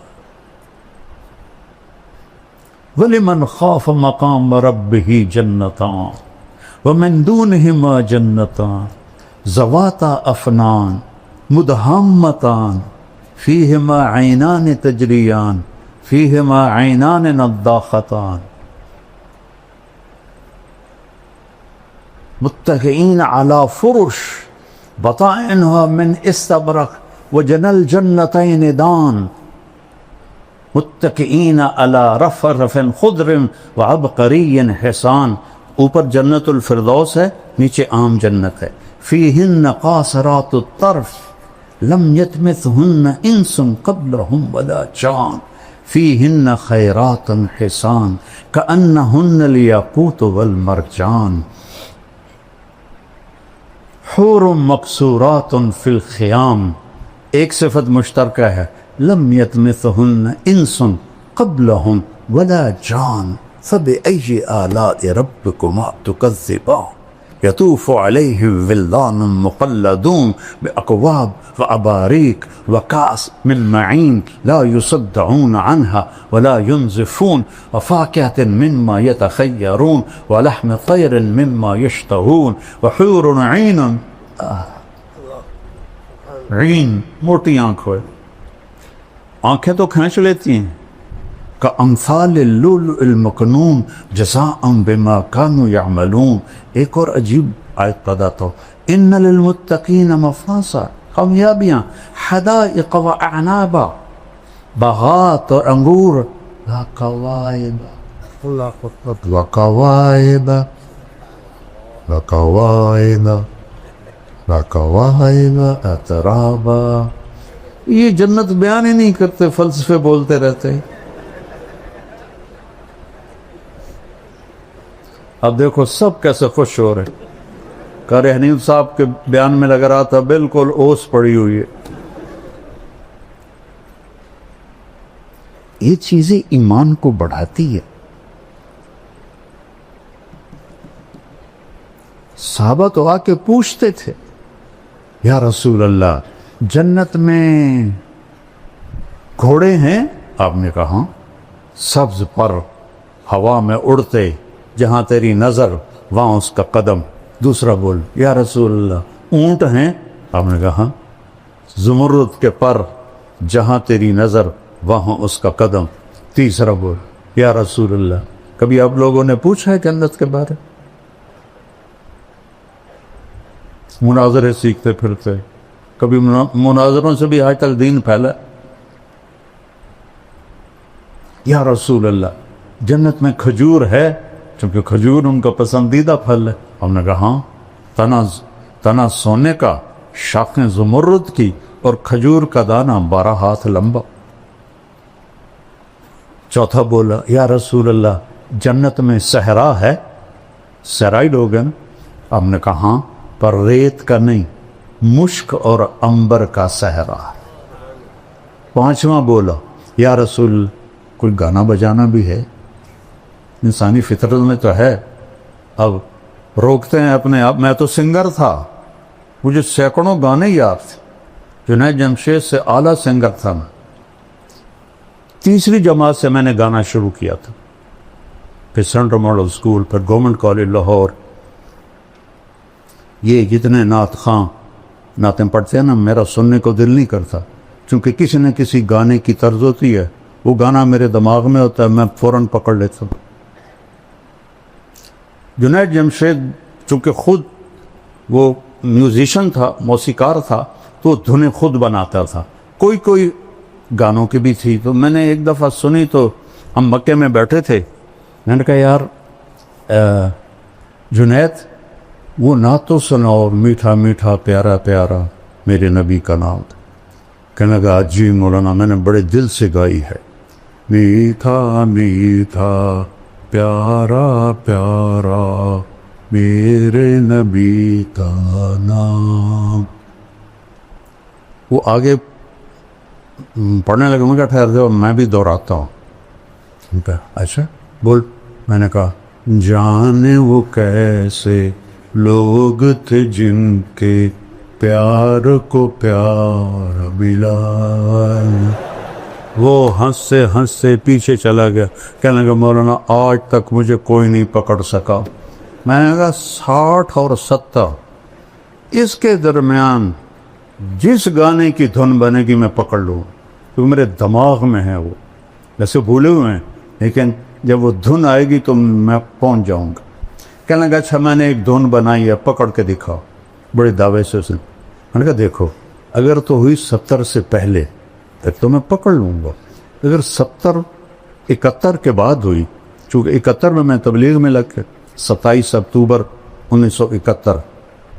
وَلِمَنْ خَافَ مَقَامَ رَبِّهِ جَنَّتَانِ وَمِن دُونِهِمَا جَنَّتَانِ ذَوَاتَا أَفْنَانٍ مُدْهَامَّتَانِ فِيهِمَا عَيْنَانِ تَجْرِيَانِ فِيهِمَا عَيْنَانِ نَضَّاخَتَانِ مُتَّكِئِينَ عَلَى فُرُشٍ بَطَائِنُهَا مِنْ إِسْتَبْرَقٍ وَجَنَى الْجَنَّتَيْنِ دَانٍ۔ متکئین علی رفرف خضر وعبقری حسان. اوپر جنت الفردوس ہے، نیچے عام جنت ہے. فیہن قاصرات الطرف لم یطمثہن انس قبلہم ولا جان. فیہن خیرات حسان کأنہن الیاقوت والمرجان. حور مقصورات فی الخیام، ایک صفت مشترکہ ہے، لم یطمثہن انس قبلہم ولا جان. فبأی آلاء ربکما تکذبان. یطوف علیہم ولدان مخلدون بأکواب وأباریک وکأس من معین لا یصدعون عنہا ولا ینزفون وفاکہۃ مما یتخیرون ولحم طیر مما یشتہون وحور عین. عین موٹی آنکھ ہوئے، آنکھیں تو کھینچ لیتی ہیں. کامثال اللؤلؤ المکنون جزاء بما كانوا يعملون. ایک اور عجیب آیت پیدا تو، ان للمتقین مفازا، کامیابیاں، حدائق و اعنابا، باغات اور انگور، وکواعب وکواعب وکواعب وکواعب اترابا. یہ جنت بیان ہی نہیں کرتے، فلسفے بولتے رہتے. اب دیکھو سب کیسے خوش ہو رہے. قاری حنیف صاحب کے بیان میں لگ رہا تھا بالکل اوس پڑی ہوئی ہے. یہ چیزیں ایمان کو بڑھاتی ہے. صحابہ تو آ کے پوچھتے تھے، یا رسول اللہ جنت میں گھوڑے ہیں؟ آپ نے کہا سبز پر ہوا میں اڑتے، جہاں تیری نظر وہاں اس کا قدم. دوسرا بول، یا رسول اللہ اونٹ ہیں؟ آپ نے کہا زمرد کے پر، جہاں تیری نظر وہاں اس کا قدم. تیسرا بول، یا رسول اللہ کبھی آپ لوگوں نے پوچھا ہے جنت کے بارے؟ مناظرے سیکھتے پھرتے، کبھی مناظروں سے بھی آج تک دین پھیلا. یا رسول اللہ جنت میں کھجور ہے؟ چونکہ کھجور ان کا پسندیدہ پھل ہے. ہم نے کہا ہاں، تنا سونے کا، شاخیں زمرد کی، اور کھجور کا دانہ 12 ہاتھ لمبا. چوتھا بولا، یا رسول اللہ جنت میں صحرا ہے؟ صحرائی لوگ ہیں نا. ہم نے کہا ہاں، پر ریت کا نہیں، مشک اور عنبر کا صحرا. پانچواں بولا، یا رسول کوئی گانا بجانا بھی ہے؟ انسانی فطرت میں تو ہے. اب روکتے ہیں اپنے آپ. میں تو سنگر تھا، مجھے سینکڑوں گانے یاد تھے. جنید جمشید سے اعلیٰ سنگر تھا میں. تیسری جماعت سے میں نے گانا شروع کیا تھا، پھر سینٹرل ماڈل اسکول، پھر گورنمنٹ کالج لاہور. یہ جتنے نعت خواں نعتیں پڑھتے ہیں نا، میرا سننے کو دل نہیں کرتا، چونکہ کسی نہ کسی گانے کی طرز ہوتی ہے. وہ گانا میرے دماغ میں ہوتا ہے، میں فوراً پکڑ لیتا ہوں. جنید جمشید چونکہ خود وہ میوزیشن تھا، موسیقار تھا، تو دھنیں خود بناتا تھا. کوئی گانوں کی بھی تھی. تو میں نے ایک دفعہ سنی، تو ہم مکے میں بیٹھے تھے. میں نے کہا یار جنید وہ نعت تو سناؤ، میٹھا میٹھا پیارا پیارا میرے نبی کا نام. کہنے لگا جی مولانا میں نے بڑے دل سے گائی ہے. میٹھا میٹھا پیارا پیارا میرے نبی کا نام. وہ آگے پڑھنے لگے. مجھے ٹھہر دو میں بھی دہراتا ہوں. اچھا بول. میں نے کہا جانے وہ کیسے لوگ تھے جن کے پیار کو پیار ملا. وہ ہنسے ہنسے پیچھے چلا گیا. کہنے لگا مولانا آج تک مجھے کوئی نہیں پکڑ سکا. میں نے کہا 60 اور 70 اس کے درمیان جس گانے کی دھن بنے گی میں پکڑ لوں، کیونکہ میرے دماغ میں ہے. وہ ویسے بھولے ہوئے ہیں، لیکن جب وہ دھن آئے گی تو میں پہنچ جاؤں گا. کہنے لگا اچھا میں نے ایک دھن بنائی ہے، پکڑ کے دکھاؤ. بڑے دعوے سے اس نے. میں نے کہا دیکھو اگر تو ہوئی 70 سے پہلے پھر تو میں پکڑ لوں گا، اگر 71 کے بعد ہوئی، چونکہ 71 میں تبلیغ میں لگ کے 27 اکتوبر 1971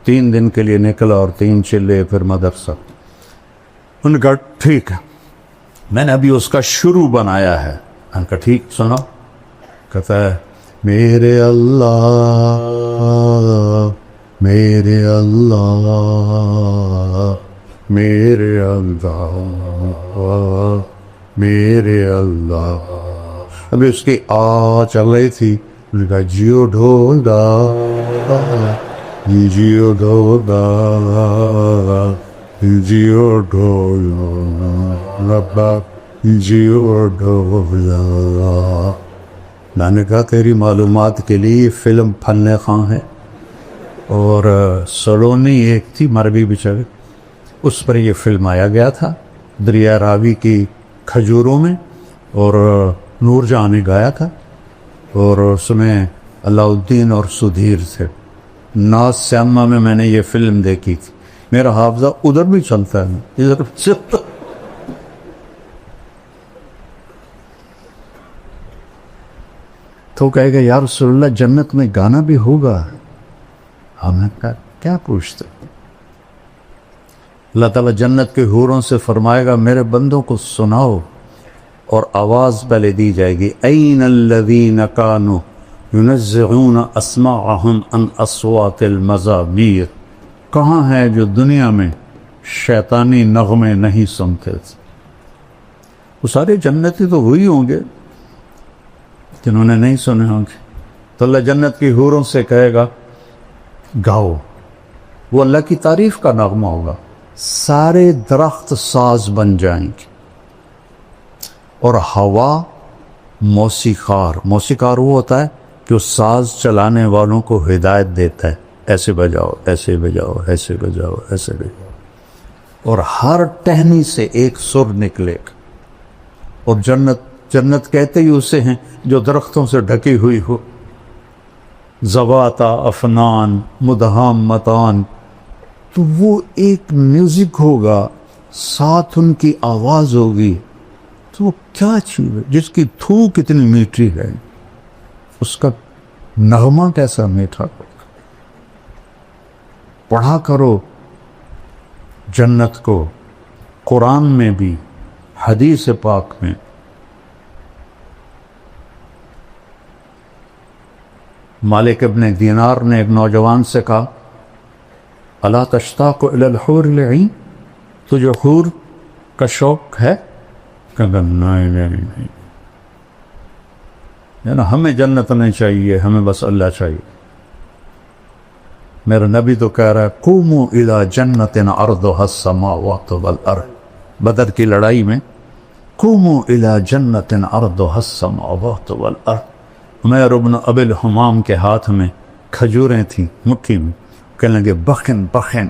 3 دن کے لیے نکلا اور 3 چلے پھر مدرسہ. ان کا ٹھیک ہے، میں نے ابھی اس کا شروع بنایا ہے. ان کا ٹھیک سنو. کہتا ہے میرے اللہ میرے اللہ میرے اللہ میرے اللہ. ابھی اس کی چل رہی تھی. نے کہا جیو ڈھولا جیو ڈھولا جیو ڈھولا ربا جیو ڈھولا. میں نے کہا تیری معلومات کے لیے فلم فن خاں ہے، اور سلونی ایک تھی مربی بیچارے، اس پر یہ فلم آیا گیا تھا دریا راوی کی کھجوروں میں، اور نور جہاں نے گایا تھا، اور اس میں علاء الدین اور سدھیر تھے. ناز سیما میں نے یہ فلم دیکھی تھی. میرا حافظہ ادھر بھی چلتا ہے، ادھر چلتا. تو کہے گا یا رسول اللہ جنت میں گانا بھی ہوگا. ہم نے کہا کیا پوچھتے. اللہ تعالیٰ جنت کے حوروں سے فرمائے گا میرے بندوں کو سناؤ، اور آواز پہلے دی جائے گی این الذین کانوا ینزعون اسماعہم عن اصوات المزامیر. کہاں ہے جو دنیا میں شیطانی نغمے نہیں سنتے تھے؟ وہ سارے جنتی تو وہی ہوں گے جنہوں نے نہیں سنے ہوں گے. تو اللہ جنت کی حوروں سے کہے گا گاؤ. وہ اللہ کی تعریف کا نغمہ ہوگا. سارے درخت ساز بن جائیں گے، اور ہوا موسیقار. موسیقار وہ ہوتا ہے جو ساز چلانے والوں کو ہدایت دیتا ہے، ایسے بجاؤ ایسے بجاؤ ایسے بجاؤ ایسے بجاؤ. اور ہر ٹہنی سے ایک سر نکلے گا. اور جنت کہتے ہی اسے ہیں جو درختوں سے ڈھکی ہوئی ہو. ذواتا افنان مدہامتان. تو وہ ایک میوزک ہوگا، ساتھ ان کی آواز ہوگی. تو وہ کیا چیز ہے جس کی تھو کتنی میٹھی ہے، اس کا نغمہ کیسا میٹھا. پڑھا کرو جنت کو، قرآن میں بھی حدیث پاک میں. مالک ابن دینار نے ایک نوجوان سے کہا الا تشتاق الی الحور العین، تجھے حور کا شوق ہے؟ کہا نہیں. نا ہمیں جنت نہیں چاہیے، ہمیں بس اللہ چاہیے. میرا نبی تو کہہ رہا ہے قوموا الی جنت عرضها السماوات والارض. بدر کی لڑائی میں قوموا الی جنت عرضها السماوات والارض. عمیر ابن ابی الحمام کے ہاتھ میں کھجوریں تھیں مٹھی میں. کہنے لگے بخن بخن.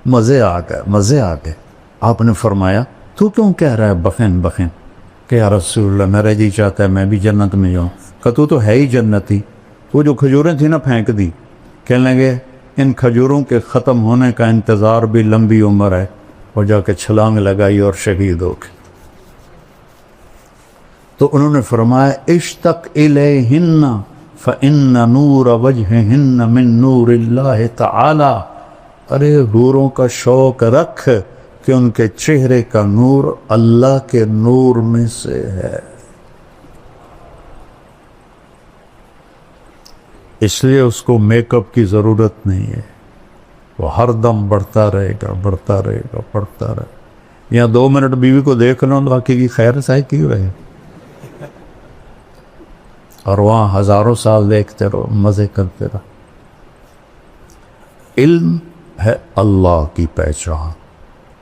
مزے آ گئے مزے آ گئے. آپ نے فرمایا تو کیوں کہہ رہا ہے بخن بخن؟ کہ یا رسول اللہ میرا جی چاہتا ہے میں بھی جنت میں جاؤں. کہ تو ہے ہی جنتی. وہ جو کھجوریں تھیں نا پھینک دی. کہنے لگے ان کھجوروں کے ختم ہونے کا انتظار بھی لمبی عمر ہے. اور جا کے چھلانگ لگائی اور شہید ہو گئے. تو انہوں نے فرمایا اشتق الیہن فإن نور وجہہن من نور اللہ تعالی. ارے حوروں کا شوق رکھ کہ ان کے چہرے کا نور اللہ کے نور میں سے ہے. اس لیے اس کو میک اپ کی ضرورت نہیں ہے. وہ ہر دم بڑھتا رہے گا بڑھتا رہے گا بڑھتا رہے گا. یہاں 2 منٹ بیوی کو دیکھ لو باقی کی خیر سائے کی رہے، اور وہاں ہزاروں سال دیکھتے رہو مزے کرتے رہو. علم ہے اللہ کی پہچان،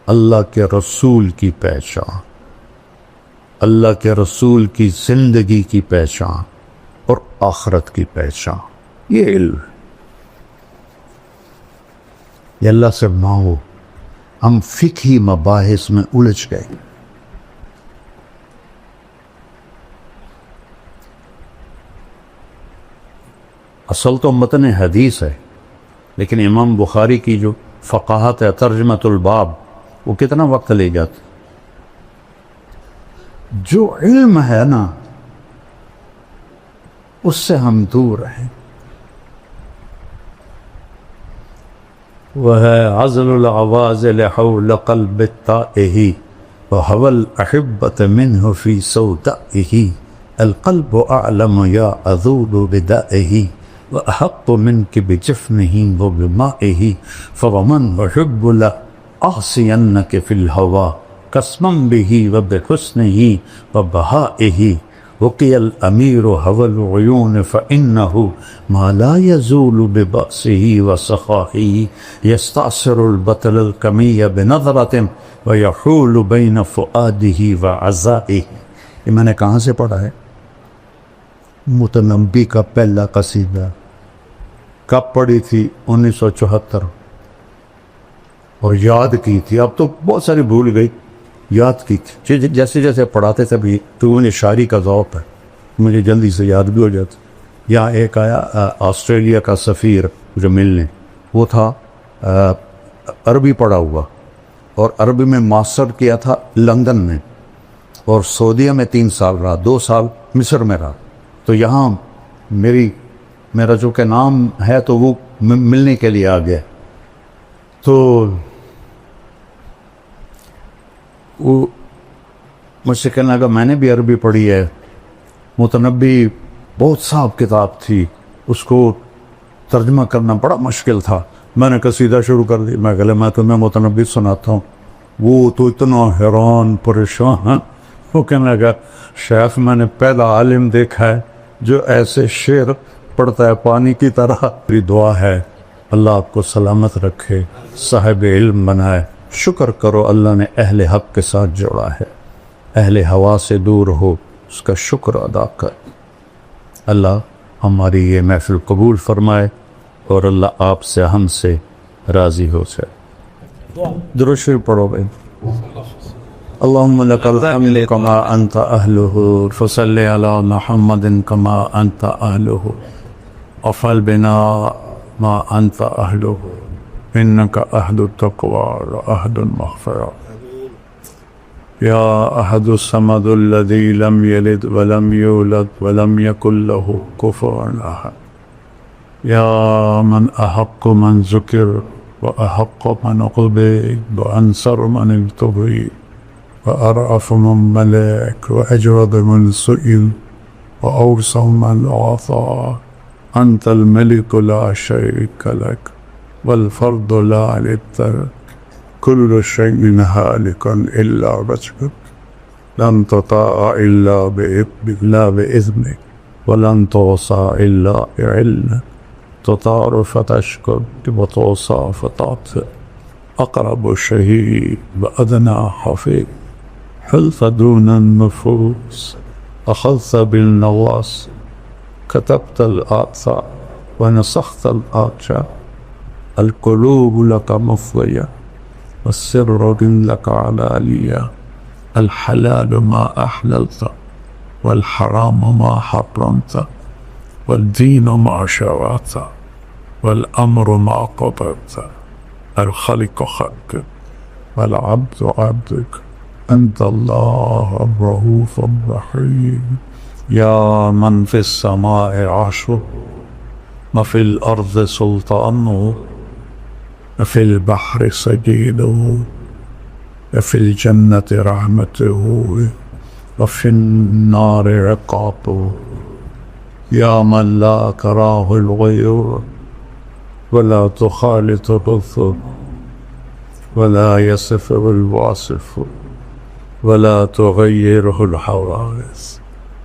اللہ کے رسول کی پہچان، اللہ کے رسول کی زندگی کی پہچان اور آخرت کی پہچان. یہ علم ہے. یہ اللہ سے مانگو. ہم فقہی مباحث میں الجھ گئے. اصل تو متن حدیث ہے، لیکن امام بخاری کی جو فقاہت ہے ترجمۃ الباب وہ کتنا وقت لے جاتا. جو علم ہے نا اس سے ہم دور ہیں. وہ ہے عزل العوازل حول قلب التائه وهوى الأحبة منه في سودائه. القلب أعلم يا أذول بدائه وأحق منك بجفنه وبمائه. فمن أحب لأعصينك في الهوى قسما به وبحسنه وبهائه. وقي الأمير هوى العيون فإنه ما لا يزول ببأسه وسخائه. يستعصر البطل الكمي بنظرة ويحول بين فؤاده وعزائه. یہ میں نے کہاں سے پڑھا ہے؟ متنبی کا پہلا قصیدہ. کب پڑھی تھی؟ 1974. اور یاد کی تھی. اب تو بہت ساری بھول گئی. یاد کی تھی جیسے جیسے پڑھاتے تھے بھی تو انہیں شاعری کا ذوق ہے, مجھے جلدی سے یاد بھی ہو جاتا. یہاں ایک آیا آسٹریلیا کا سفیر جو ملنے, وہ تھا عربی پڑھا ہوا اور عربی میں ماسٹر کیا تھا لندن میں, اور سعودیہ میں 3 سال رہا, 2 سال مصر میں رہا. تو یہاں میرا جو کہ نام ہے تو وہ ملنے کے لیے آ گیا. تو وہ مجھ سے کہنے لگا میں نے بھی عربی پڑھی ہے. متنبی بہت صاحب کتاب تھی, اس کو ترجمہ کرنا بڑا مشکل تھا. میں نے قصیدہ شروع کر دی. میں کہا میں تمہیں متنبی سناتا ہوں. وہ تو اتنا حیران پریشان. وہ کہنے لگا شیخ میں نے پہلا عالم دیکھا ہے جو ایسے شعر پڑھتا ہے پانی کی طرح. میری دعا ہے اللہ آپ کو سلامت رکھے, صاحب علم بنائے. شکر کرو اللہ نے اہل حق کے ساتھ جوڑا ہے. اہل ہوا سے دور ہو, اس کا شکر ادا کر. اللہ ہماری یہ محفل قبول فرمائے اور اللہ آپ سے ہم سے راضی ہو جائے. درود شریف پڑھو بھائی. اللهم لك الحمد كما أنت أهله فصل على محمد كما أنت أهله وفعل بنا ما أنت أهله إنك أهل التقوى وأهل المغفرة. يا أحد الصمد الذي لم يلد ولم يولد ولم يكن له كفوا أحد. يا من أحق من ذكر وأحق من عبد وأنصر من ابتغي وأرأف من ملك وأجود من سئل وأوسع من أعطى. أنت الملك لا شريك لك والفرد لا للترك. كل شيء هالك إلا وجهك لن تطاع إلا بإذنك ولن توصى إلا بعلمك. تطار فتشكر وتوصى فتعطي. أقرب شهيد وأدنى حفيظ. حلف دون النفوس أخذت بالنواصي. كتبت الآثار ونسخت الآثار. القلوب لك مفضية والسر لك علانية. الحلال ما أحللت والحرام ما حرمت والدين ما شرعت والأمر ما قضيت. الخلق خلقك والعبد عبدك. أنت الله الرؤوف الرحيم. يا من في السماء عرشه وفي الأرض سلطانه وفي البحر سجيده وفي الجنة رحمته وفي النار عقابه. يا من لا كراه الغيور ولا تخالط الرسل ولا يصفه الواصف ولا تغيره الحوادث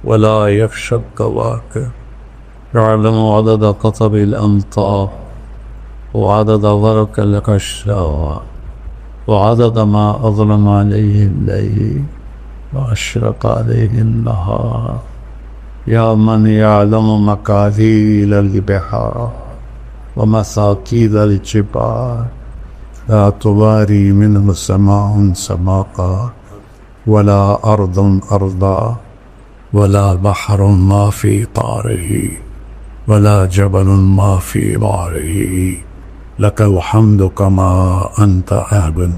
ولا يخشى الكواكب. يعلم عدد قطب الأمطار وعدد ورق الغشاء وعدد ما أظلم عليه الليل وأشرق عليه النهار. يا من يعلم مقادير البحار ومساكيد الجبال. لا تباري منه سماء سماقا ولا أرض أرضا ولا بحر ما في طاره ولا جبل ما في بحره. لك الحمد كما أنت أهل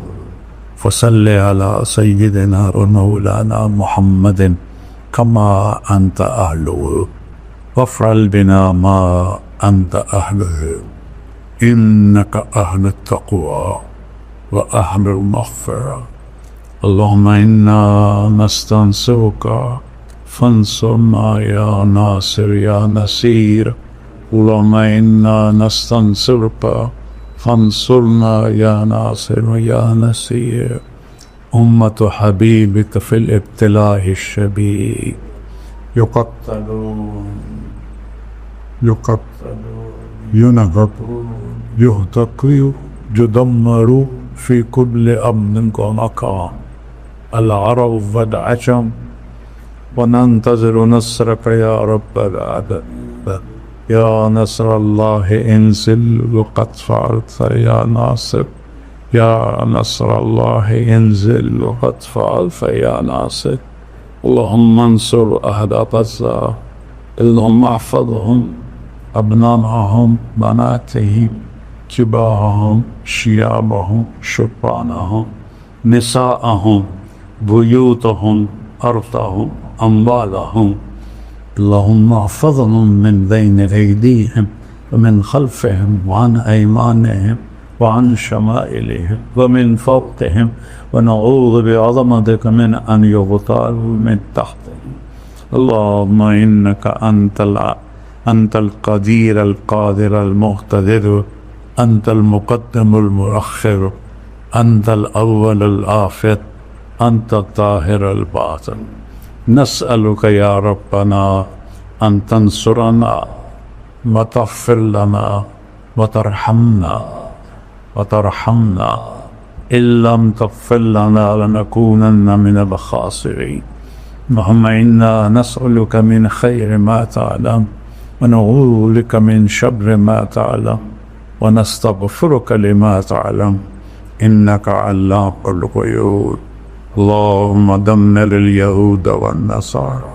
فصل على سيدنا ومولانا محمد كما أنت أهله وافعل بنا ما أنت أهله إنك أهل التقوى وأهل المغفرة. اللهم إنا نستنصرك فانصرنا يا ناصر يا نصير. اللهم إنا نستنصرك فانصرنا يا ناصر يا نصير. أمة حبيبك في الابتلاء الشديد يقتلون ينغضون يهتقوا يدمروا في كل أمن ومكان العرب والعجم وننتظر نصرك يا رب العالمين. يا نصر الله انزل وقد فعلت يا ناصر. يا نصر الله انزل وقد فعلت يا ناصر. اللهم انصر أهل غزة. اللهم احفظهم أبنائهم بناتهم كبارهم شيابهم شبانهم نساءهم بيوتهم أرضهم أموالهم. اللهم احفظهم من بين أيديهم ومن خلفهم وعن أيمانهم وعن شمائلهم ومن فوقهم ونعوذ بعظمتك من أن يغتالوا من تحتهم. اللهم إنك أنت القدير القادر المقتدر. أنت المقدم المؤخر. أنت الأول الآخر. أنت الظاهر الباطن. نسألك يا ربنا أن تنصرنا وتغفر لنا وترحمنا. إن لم تغفر لنا لنكونن من الخاسرين. اللهم إنا نسألك من خير ما تعلم ونعوذ بك من شر ما تعلم ونستغفرك لما تعلم إنك علام الغيوب. اللهم دمر اليهود والنصارى.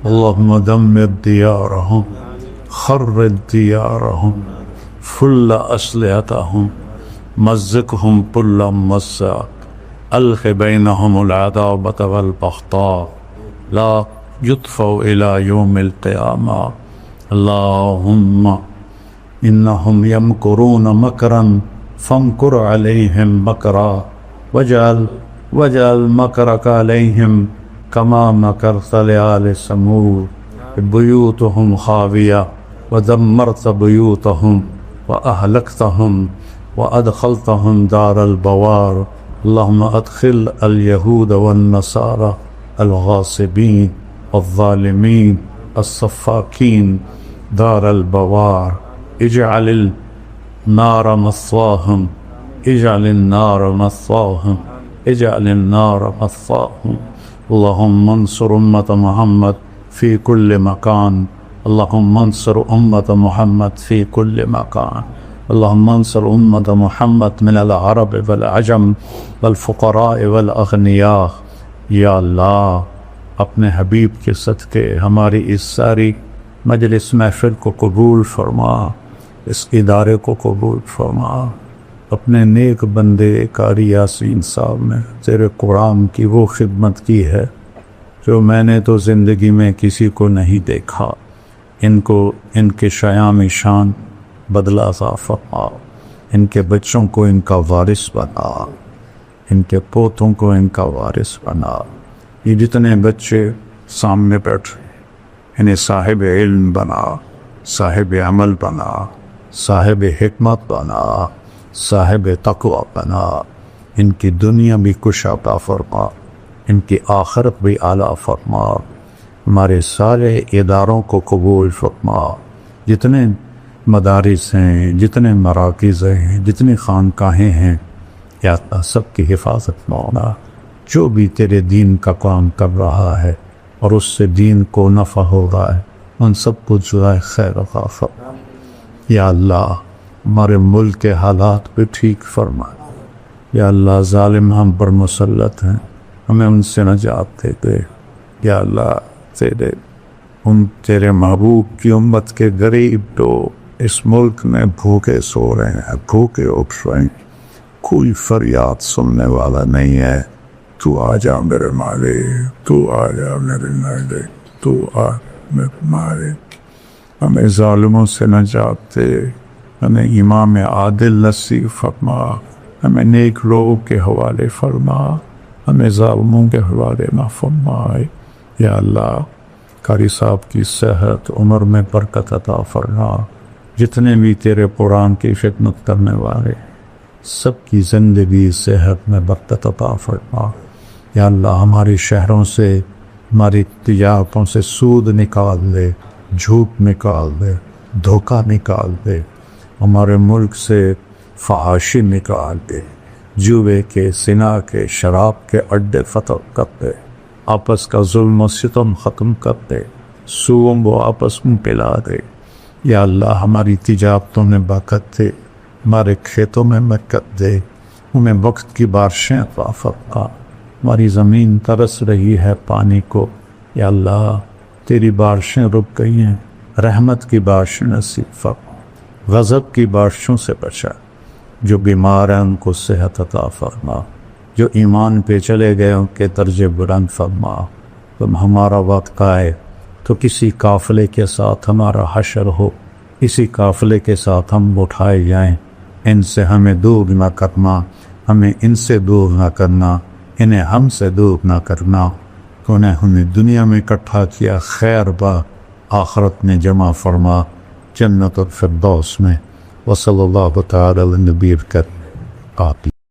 اللهم دمر ديارهم خرب ديارهم فل أسلحتهم مزقهم كل ممزق. ألق بينهم العداوة والبغضاء لا يطفئ إلى يوم القيامة. اللهم إنهم يمكرون مكرا فامكر عليهم مكرا واجعل مكرك عليهم كما مكرت لآل ثمود. بيوتهم خاوية ودمرت بيوتهم وأهلكتهم وأدخلتهم دار البوار. اللهم أدخل اليهود والنصارى الغاصبين الظالمين الصفاكين دار البوار. اجعل النار مثواهم. اجعل النار مثواهم. اجعل النار مثواهم. اللهم انصر أمة محمد في كل مكان. اللهم انصر أمة محمد في كل مكان. اللهم انصر أمة محمد من العرب والعجم والفقراء والأغنياء. یا اللہ اپنے حبیب کے صدقے ہماری اس ساری مجلس محفل کو قبول فرما. اس ادارے کو قبول فرما. اپنے نیک بندے قاری یاسین صاحب نے تیرے قرآن کی وہ خدمت کی ہے جو میں نے تو زندگی میں کسی کو نہیں دیکھا. ان کو ان کے شیام شان بدلہ عطا فرما. ان کے بچوں کو ان کا وارث بنا. ان کے پوتوں کو ان کا وارث بنا. یہ جتنے بچے سامنے بیٹھے انہیں صاحب علم بنا، صاحب عمل بنا، صاحب حکمت بنا، صاحب تقوی بنا. ان کی دنیا بھی خوش عطا فرما، ان کی آخرت بھی اعلیٰ فرما. ہمارے سارے اداروں کو قبول فرما. جتنے مدارس ہیں، جتنے مراکز ہیں، جتنی خانقاہیں ہیں، یا اللہ سب کی حفاظت مولا. جو بھی تیرے دین کا کام کر رہا ہے اور اس سے دین کو نفع ہو رہا ہے ان سب کو جزائے خیر عطا فرما. یا اللہ ہمارے ملک کے حالات پہ ٹھیک فرما. یا اللہ ظالم ہم پر مسلط ہیں، ہمیں ان سے نجات دے دے. یا اللہ تیرے محبوب کی امت کے غریب لوگ اس ملک میں بھوکے سو رہے ہیں، بھوکے اٹھ رہے ہیں. کوئی فریاد سننے والا نہیں ہے. تو آ جا میرے مالک، تو آ جا میرے مالک، تو آ میرے مالک. ہمیں ظالموں سے نجات دے، ہمیں امام عادل نصیب فرما، ہمیں نیک لوگوں کے حوالے فرما، ہمیں ظالموں کے حوالے نہ فرمائے. یا اللہ قاری صاحب کی صحت عمر میں برکت عطا فرما. جتنے بھی تیرے قرآن کی خدمت کرنے والے سب کی زندگی صحت میں برکت عطا فرما. یا اللہ ہمارے شہروں سے، ہماری تجارتوں سے سود نکال دے، جھوٹ نکال دے، دھوکہ نکال دے. ہمارے ملک سے فحاشی نکال دے، جوے کے، زنا کے، شراب کے اڈے فتح کر دے. آپس کا ظلم و ستم ختم کر دے، سوم وہ آپس میں پلا دے. یا اللہ ہماری تجارتوں میں برکت دے، ہمارے کھیتوں میں برکت دے، ہمیں وقت کی بارشیں عطا فرما. ہماری زمین ترس رہی ہے پانی کو. یا اللہ تیری بارشیں رک گئی ہیں، رحمت کی بارشیں نصیب فرما. غضب کی بارشوں سے بچا. جو بیمار ہیں ان کو صحت عطا فرما. جو ایمان پہ چلے گئے ان کے درجے بلند فرما. تم ہمارا وقت آئے تو کسی قافلے کے ساتھ ہمارا حشر ہو، اسی قافلے کے ساتھ ہم اٹھائے جائیں. ان سے ہمیں دور نہ کرنا، ہمیں ان سے دور نہ کرنا، انہیں ہم سے دور نہ کرنا. تو انہیں ہمیں دنیا میں اکٹھا کیا، خیر با آخرت میں جمع فرما جنت الفردوس میں. وصلی اللہ تعالی علی نبی الکریم.